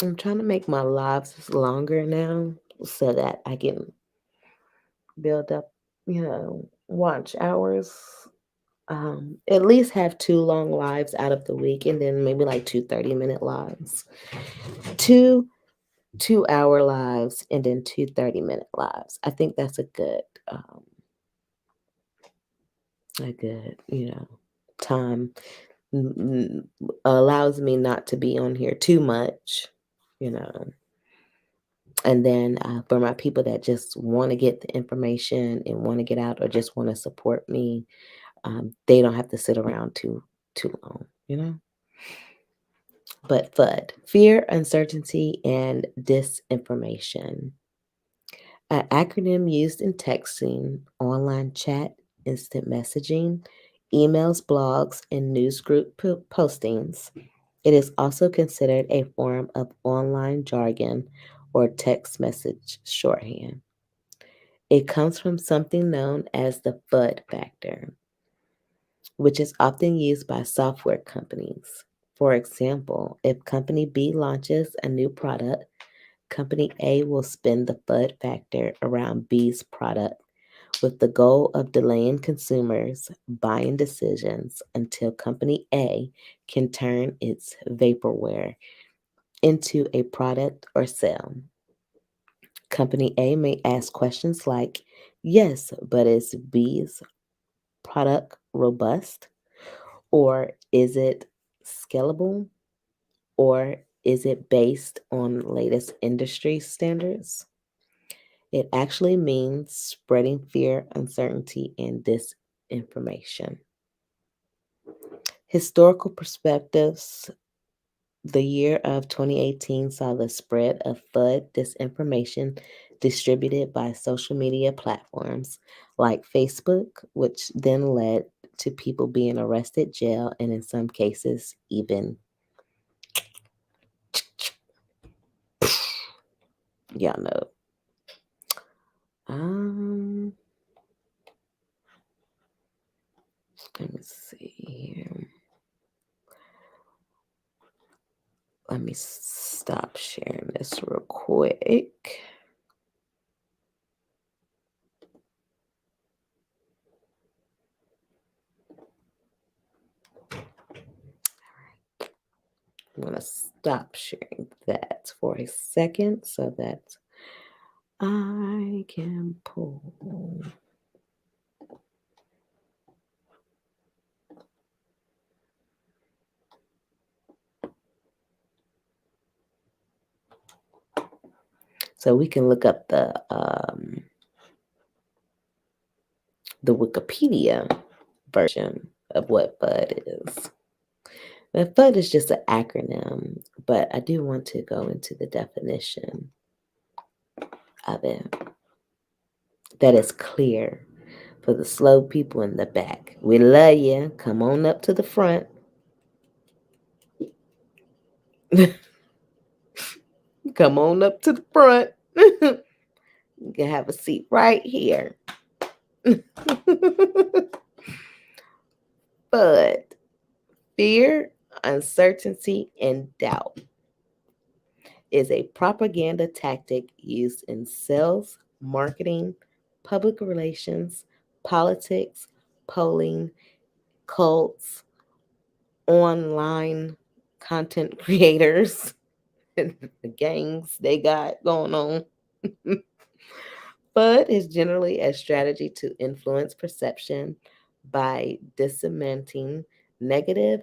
S1: I'm trying to make my lives longer now so that I can build up, watch hours. At least have 2 long lives out of the week and then maybe like 2 30-minute lives. 2 2 hour lives and then 2 30-minute lives. I think that's a good, time. Allows me not to be on here too much, you know. And then for my people that just want to get the information and want to get out or just want to support me, they don't have to sit around too long, But FUD, fear, uncertainty, and disinformation. An acronym used in texting, online chat, instant messaging, emails, blogs, and news group postings. It is also considered a form of online jargon or text message shorthand. It comes from something known as the FUD factor, which is often used by software companies. For example, if Company B launches a new product, Company A will spin the FUD factor around B's product with the goal of delaying consumers' buying decisions until Company A can turn its vaporware into a product or sale. Company A may ask questions like, yes, but is B's product robust? Or is it scalable? Or is it based on latest industry standards? It actually means spreading fear, uncertainty, and disinformation. Historical perspectives. The year of 2018 saw the spread of FUD disinformation distributed by social media platforms like Facebook, which then led to people being arrested, jailed, and in some cases, even, y'all know. Um, Let me see here. Let me stop sharing this real quick. I'm going to stop sharing that for a second so that I can pull. So we can look up the Wikipedia version of what FUD is. Now, FUD is just an acronym, but I do want to go into the definition of it that is clear for the slow people in the back. We love you. Come on up to the front. Come on up to the front. You can have a seat right here. FUD. Fear, uncertainty, and doubt is a propaganda tactic used in sales, marketing, public relations, politics, polling, cults, online content creators, and the gangs they got going on. But is generally a strategy to influence perception by disseminating negative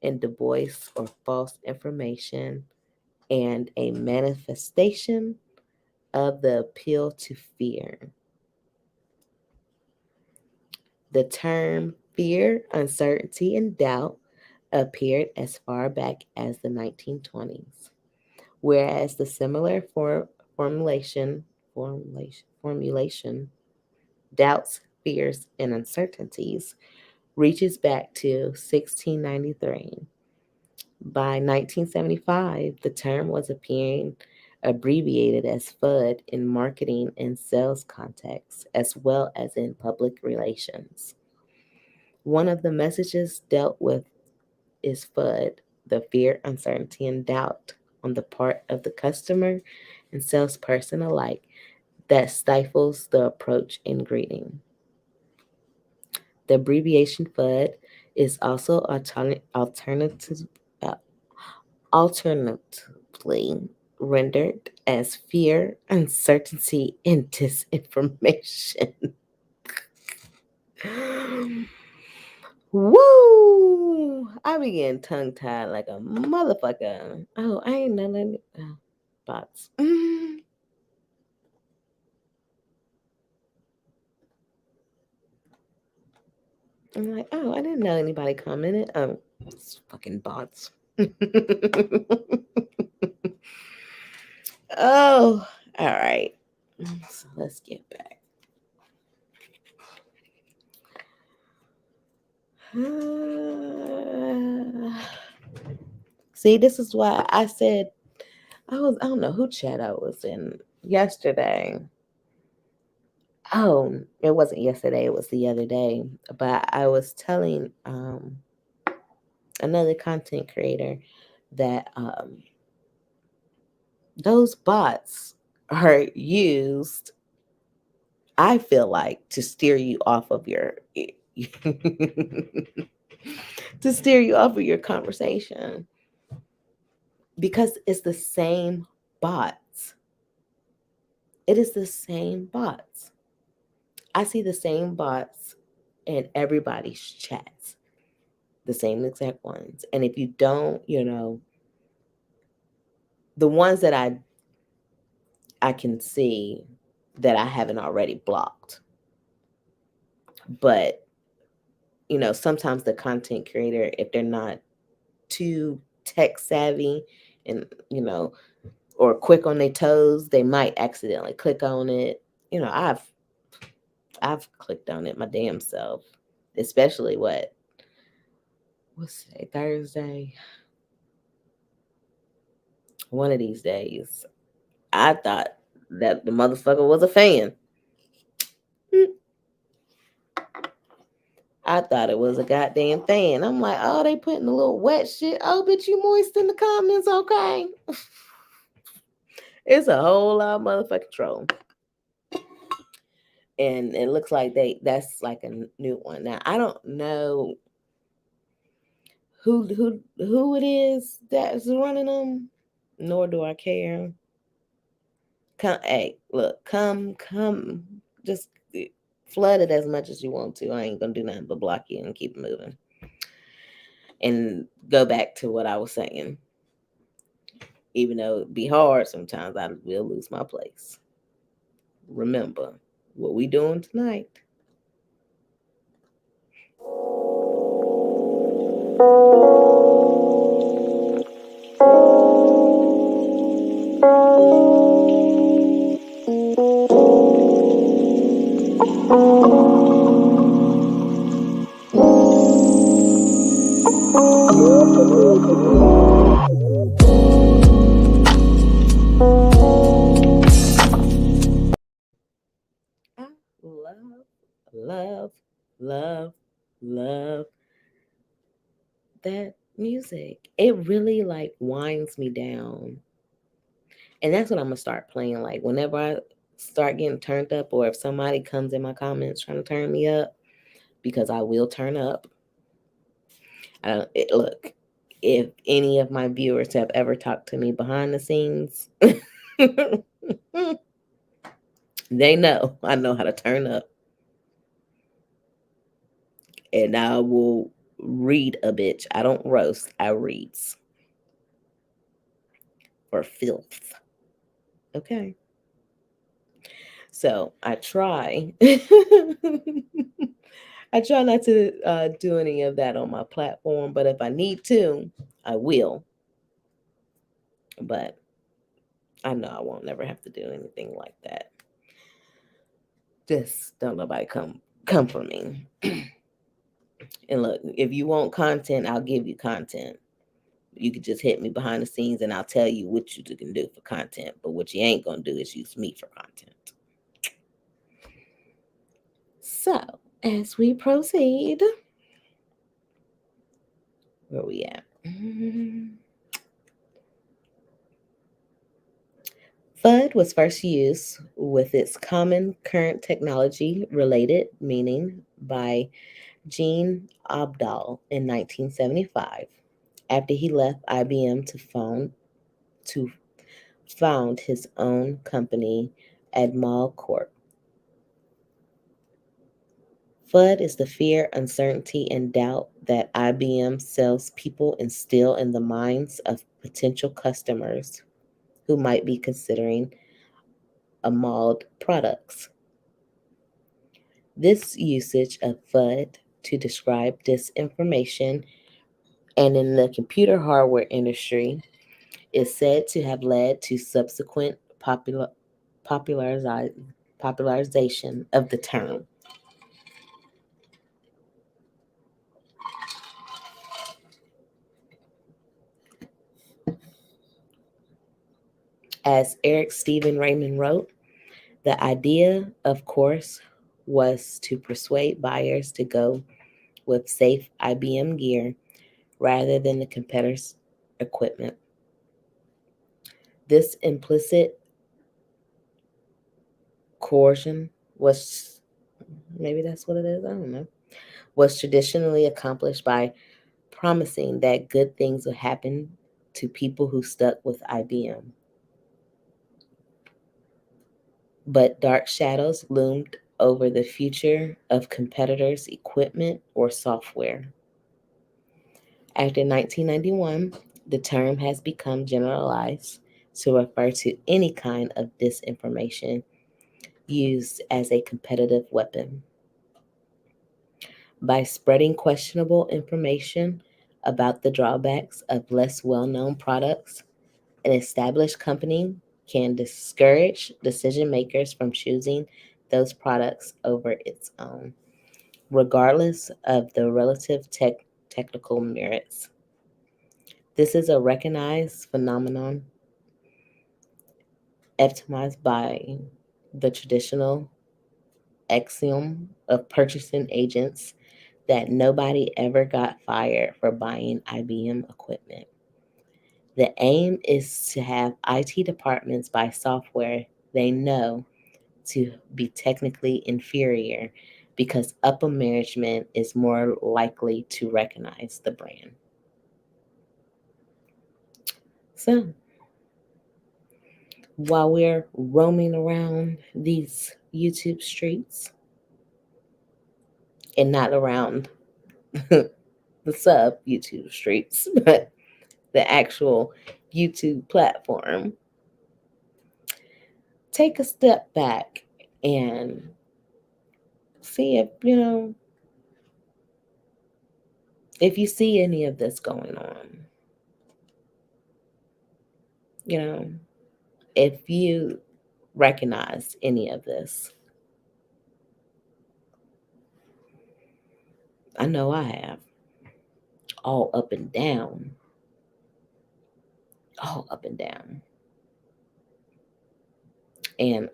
S1: and dubious or false information and a manifestation of the appeal to fear. The term fear, uncertainty, and doubt appeared as far back as the 1920s, whereas the similar formulation, doubts, fears, and uncertainties, reaches back to 1693. By 1975, the term was appearing abbreviated as FUD in marketing and sales contexts, as well as in public relations. One of the messages dealt with is FUD, the fear, uncertainty, and doubt on the part of the customer and salesperson alike that stifles the approach in greeting. The abbreviation FUD is also uh, alternatively rendered as fear, uncertainty, and disinformation. Woo! I began tongue tied like a motherfucker. Oh, I ain't none of bots. I'm like, oh, I didn't know anybody commented. Oh, it's fucking bots. Oh, all right. So let's get back. See, this is why I said I don't know who chat I was in yesterday. Oh, it wasn't yesterday, it was the other day. But I was telling another content creator that those bots are used, I feel like, to steer you off of your to steer you off of your conversation because it's the same bots. It is the same bots. I see the same bots in everybody's chats, the same exact ones. And if you don't, the ones that I can see that I haven't already blocked. But sometimes the content creator, if they're not too tech savvy and or quick on their toes, they might accidentally click on it. I've clicked on it my damn self, especially what's today, Thursday. One of these days, I thought that the motherfucker was a fan. I thought it was a goddamn fan. I'm like, oh, they putting a little wet shit. Oh, bitch, you moist in the comments, okay? It's a whole lot of motherfucking troll. And it looks like that's like a new one. Now, I don't know who it is that's running them, nor do I care. Hey, look, come, just flood it as much as you want to. I ain't gonna do nothing but block you and keep moving. And go back to what I was saying. Even though it'd be hard sometimes, I will lose my place. Remember what we doing tonight. I love, love, love, love that music. It really like winds me down. And that's what I'm gonna start playing. Like whenever I start getting turned up, or if somebody comes in my comments trying to turn me up, because I will turn up. Look, if any of my viewers have ever talked to me behind the scenes, they know I know how to turn up, and I will read a bitch. I don't roast. I reads for filth. Okay. So I try. I try not to do any of that on my platform, but if I need to, I will. But I know I won't never have to do anything like that. Just don't nobody come for me. And look, if you want content, I'll give you content. You could just hit me behind the scenes and I'll tell you what you can do for content. But what you ain't gonna do is use me for content. So as we proceed, where we at? FUD was first used with its common current technology related meaning by Gene Abdal in 1975 after he left IBM to found his own company, Admal Corp. FUD is the fear, uncertainty, and doubt that IBM salespeople instill in the minds of potential customers who might be considering Admal products. This usage of FUD to describe disinformation and in the computer hardware industry is said to have led to subsequent populariza- popularization of the term. As Eric Stephen Raymond wrote, the idea, of course, was to persuade buyers to go with safe IBM gear rather than the competitor's equipment. This implicit coercion was, maybe that's what it is, I don't know, was traditionally accomplished by promising that good things would happen to people who stuck with IBM. But dark shadows loomed over the future of competitors' equipment or software. After 1991, the term has become generalized to refer to any kind of disinformation used as a competitive weapon. By spreading questionable information about the drawbacks of less well known products, an established company can discourage decision makers from choosing those products over its own, regardless of the relative technical merits. This is a recognized phenomenon epitomized by the traditional axiom of purchasing agents that nobody ever got fired for buying IBM equipment. The aim is to have IT departments buy software they know to be technically inferior because upper management is more likely to recognize the brand. So, while we're roaming around these YouTube streets, and not around the sub YouTube streets, but the actual YouTube platform, take a step back and see if, if you see any of this going on, you know, if you recognize any of this. I know I have. All up and down. All up and down. And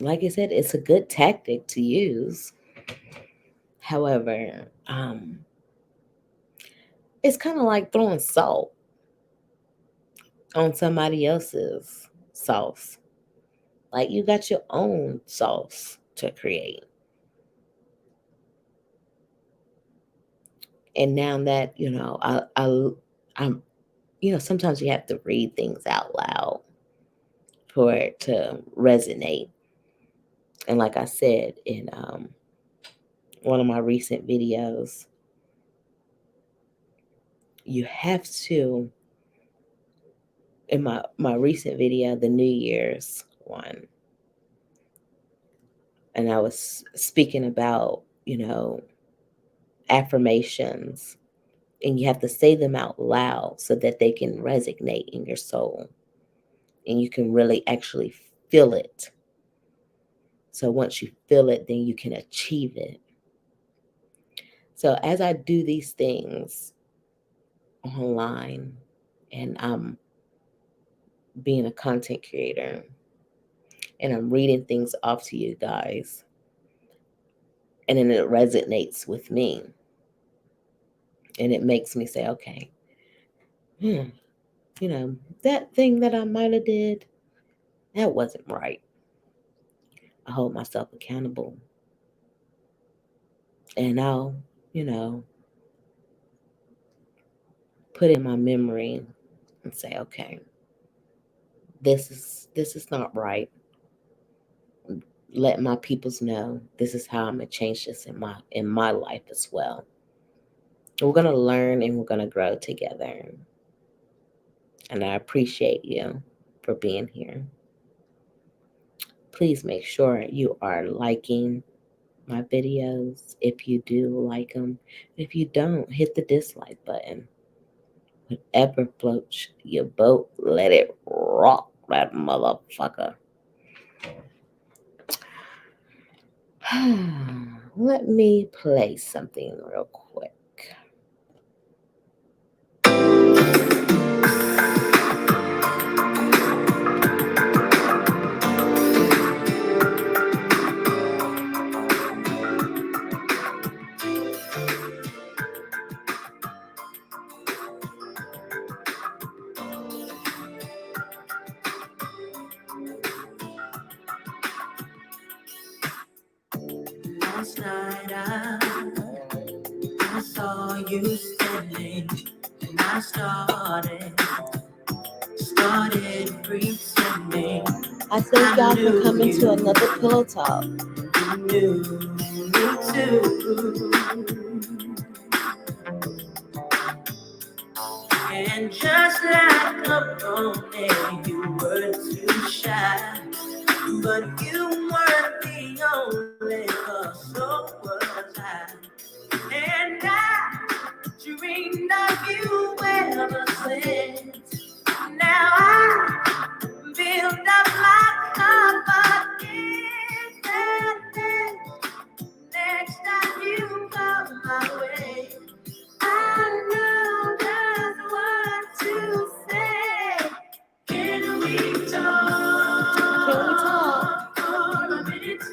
S1: like I said, it's a good tactic to use. However, It's kind of like throwing salt on somebody else's sauce. Like you got your own sauce to create. And now that, I'm, sometimes you have to read things out loud for it to resonate. And like I said in one of my recent videos, you have to, in my recent video, the New Year's one, and I was speaking about, affirmations, and you have to say them out loud so that they can resonate in your soul and you can really actually feel it. So once you feel it, then you can achieve it. So as I do these things online and I'm being a content creator and I'm reading things off to you guys, and then it resonates with me and it makes me say, okay, hmm, that thing that I might have did, that wasn't right. I hold myself accountable. And I'll, you know, put in my memory and say, okay, this is not right. Let my peoples know this is how I'm gonna change this in my life as well. We're gonna learn and we're gonna grow together. And I appreciate you for being here. Please make sure you are liking my videos if you do like them. If you don't, hit the dislike button. Whatever floats your boat, let it rock, that motherfucker. Let me play something real quick.
S2: Last night I saw you standing, and I started pretending.
S1: I thank y'all for coming to another Pillow Talk.
S2: You knew me too. And just like a brony, you were too shy. But you weren't the only, 'cause so was I. And I dreamed of you ever since. Now I build up my confidence. And next time you come my way, I know just what to say. Can we talk for a minute?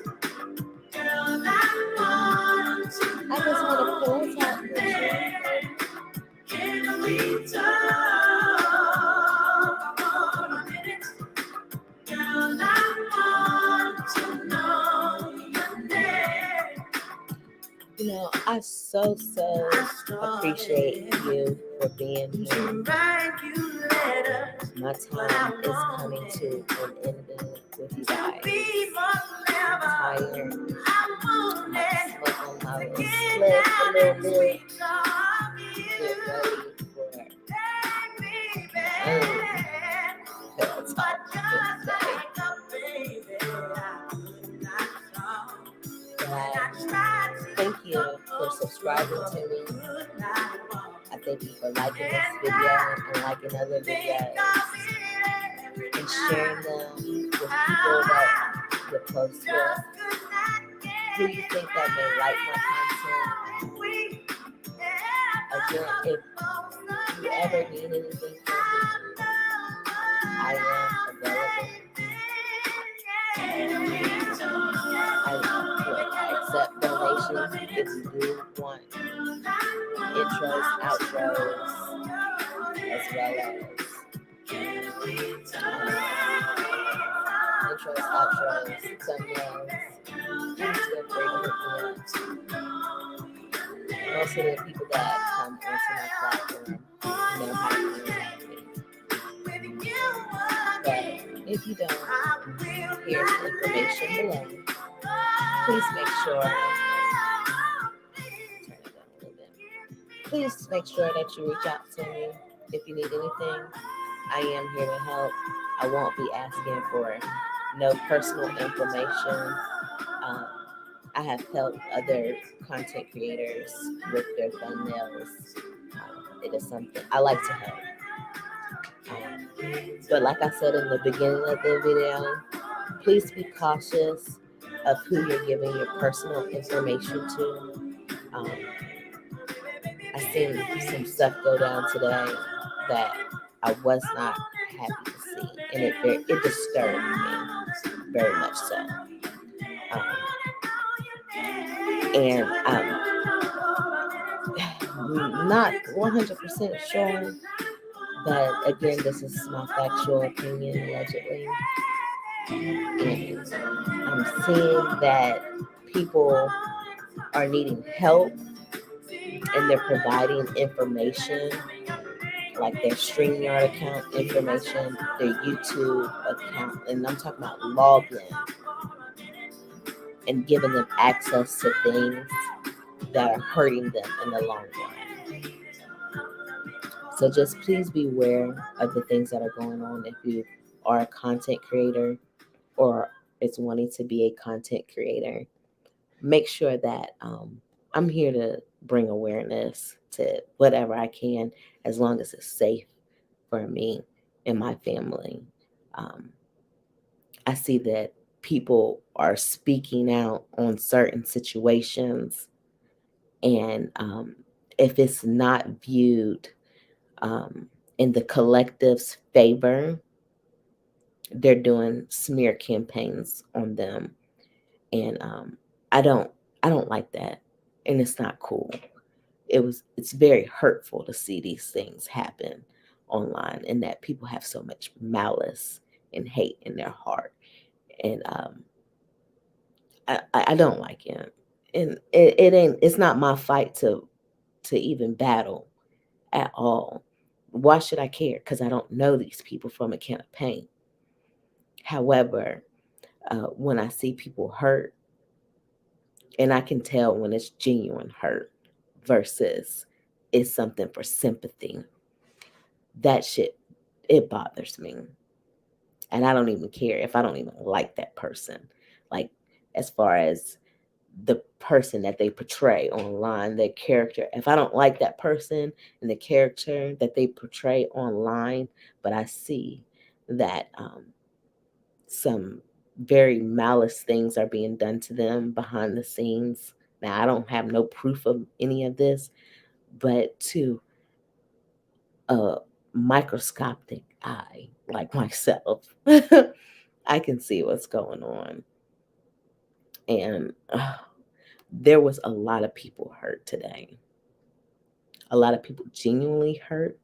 S2: Girl, I want to know.
S1: I just want to Pillow Talk with you.
S2: Can we talk for a minute? Girl, I want to know your name.
S1: I so appreciate you for being here. My time is coming to an end with you guys. I'm tired. I'm smoking my little split a little bit. Get ready for thank you for subscribing to me. I thank you for liking this video and liking other videos and sharing them with people that you're close with. Who you think that may like my content? Again, if you ever need anything from me, I am available. I accept donations if you do want intros, outros, as well as intros, outros, thumbnails. Please feel free to hit me up. Most of the people that come onto my platform know how to contact me. But if you don't, here's the information below. Please make sure. Turn it down a little bit. Please make sure that you reach out to me if you need anything. I am here to help. I won't be asking for no personal information. Um, I have helped other content creators with their thumbnails. It is something I like to help. But like I said in the beginning of the video, please be cautious of who you're giving your personal information to. I seen some stuff go down today that I was not happy to see, and it disturbed me very much so. And I'm not 100% sure, but again, this is my factual opinion, allegedly. And I'm seeing that people are needing help and they're providing information like their StreamYard account information, their YouTube account, and I'm talking about login, and giving them access to things that are hurting them in the long run. So just please be aware of the things that are going on if you are a content creator or is wanting to be a content creator. Make sure that I'm here to bring awareness to whatever I can, as long as it's safe for me and my family. I see that people are speaking out on certain situations, and if it's not viewed in the collective's favor, they're doing smear campaigns on them, and I don't like that, and it's not cool. It's very hurtful to see these things happen online, and that people have so much malice and hate in their heart, and I don't like it, and it's not my fight to even battle at all. Why should I care? Because I don't know these people from a can of paint. However, when I see people hurt, and I can tell when it's genuine hurt versus it's something for sympathy, that shit, it bothers me. And I don't even care if I don't even like that person. Like, as far as the person that they portray online, their character, if I don't like that person and the character that they portray online, but I see that some very malice things are being done to them behind the scenes. Now, I don't have no proof of any of this, but to a microscopic eye like myself, I can see what's going on. And there was a lot of people hurt today. A lot of people genuinely hurt,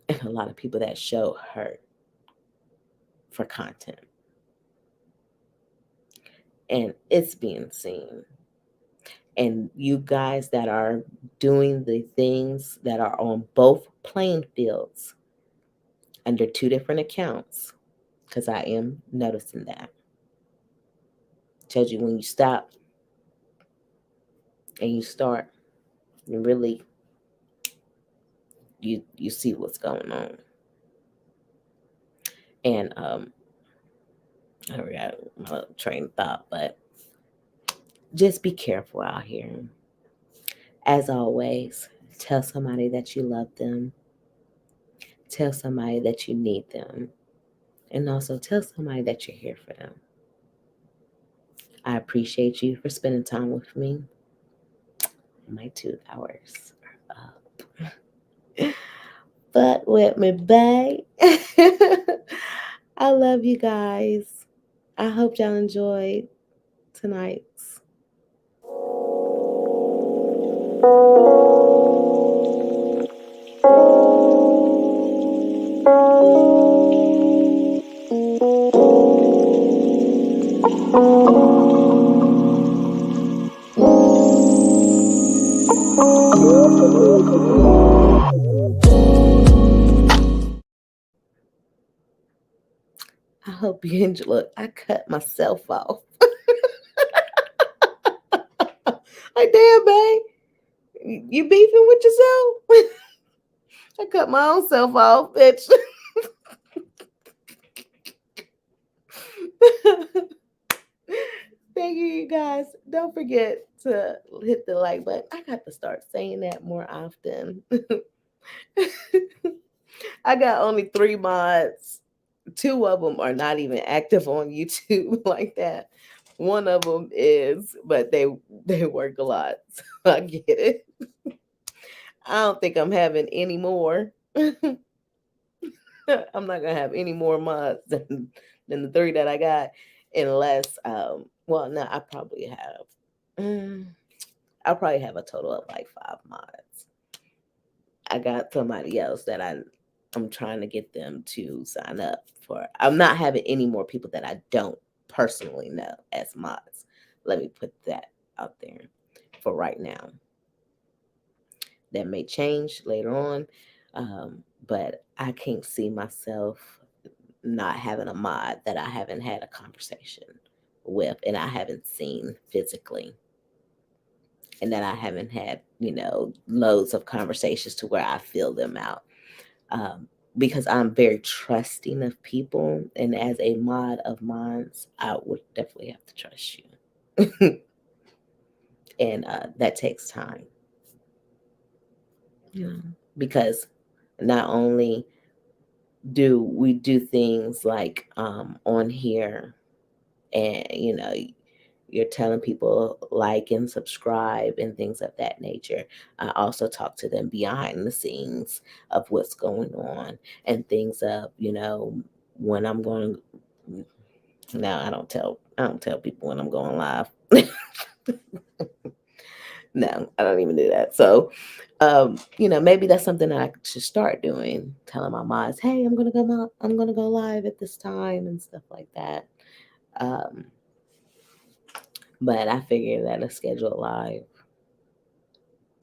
S1: and a lot of people that show hurt for content. And it's being seen. And you guys that are doing the things that are on both playing fields under two different accounts, because I am noticing that. Tells you when you stop and you start, you really you see what's going on. And I forgot my train of thought, but just be careful out here. As always, tell somebody that you love them. Tell somebody that you need them. And also tell somebody that you're here for them. I appreciate you for spending time with me. My 2 hours are up. But with me, babe. I love you guys. I hope y'all enjoyed tonight's. I hope you enjoy. Look, I cut myself off. Like, damn, babe, you beefing with yourself? I cut my own self off, bitch. Thank you guys. Don't forget to hit the like button. I got to start saying that more often. I got only 3 mods. 2 of them are not even active on YouTube like that. One of them is, but they work a lot. So I get it. I don't think I'm having any more. I'm not gonna have any more mods than the 3 that I got, unless well, no, I probably have. I'll probably have a total of like 5 mods. I got somebody else that I'm trying to get them to sign up for. I'm not having any more people that I don't personally know as mods. Let me put that out there for right now. That may change later on, but I can't see myself not having a mod that I haven't had a conversation with and I haven't seen physically. And that I haven't had, loads of conversations to where I feel them out. Because I'm very trusting of people. And as a mod of mine, I would definitely have to trust you. And that takes time. Because not only do we do things like on here and, you're telling people like and subscribe and things of that nature. I also talk to them behind the scenes of what's going on and things of, when I'm going. No, I don't tell people when I'm going live. No, I don't even do that. So, maybe that's something that I should start doing, telling my mods, hey, I'm gonna go live at this time and stuff like that. But I figure that a scheduled live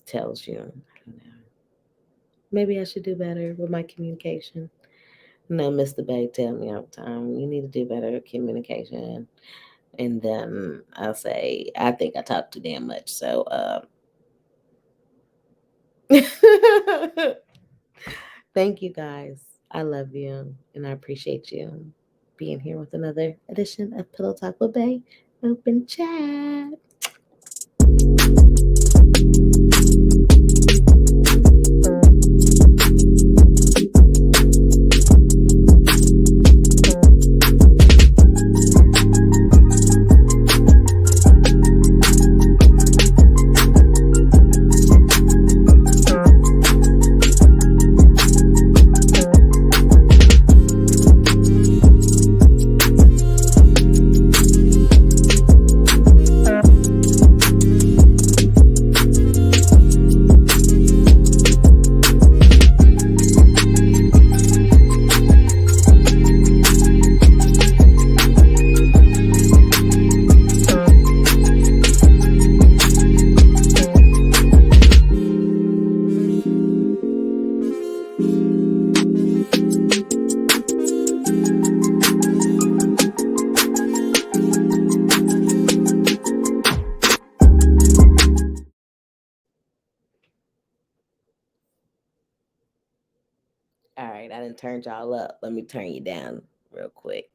S1: tells you, I don't know, maybe I should do better with my communication. No, Mr. Bay tell me all the time, you need to do better with communication. And then I'll say, I think I talk too damn much. So, thank you guys. I love you and I appreciate you being here with another edition of Pillow Talk with Bay Open Chat. All right, I didn't turn y'all up. Let me turn you down real quick.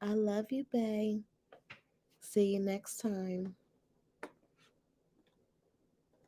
S1: I love you, babe. See you next time.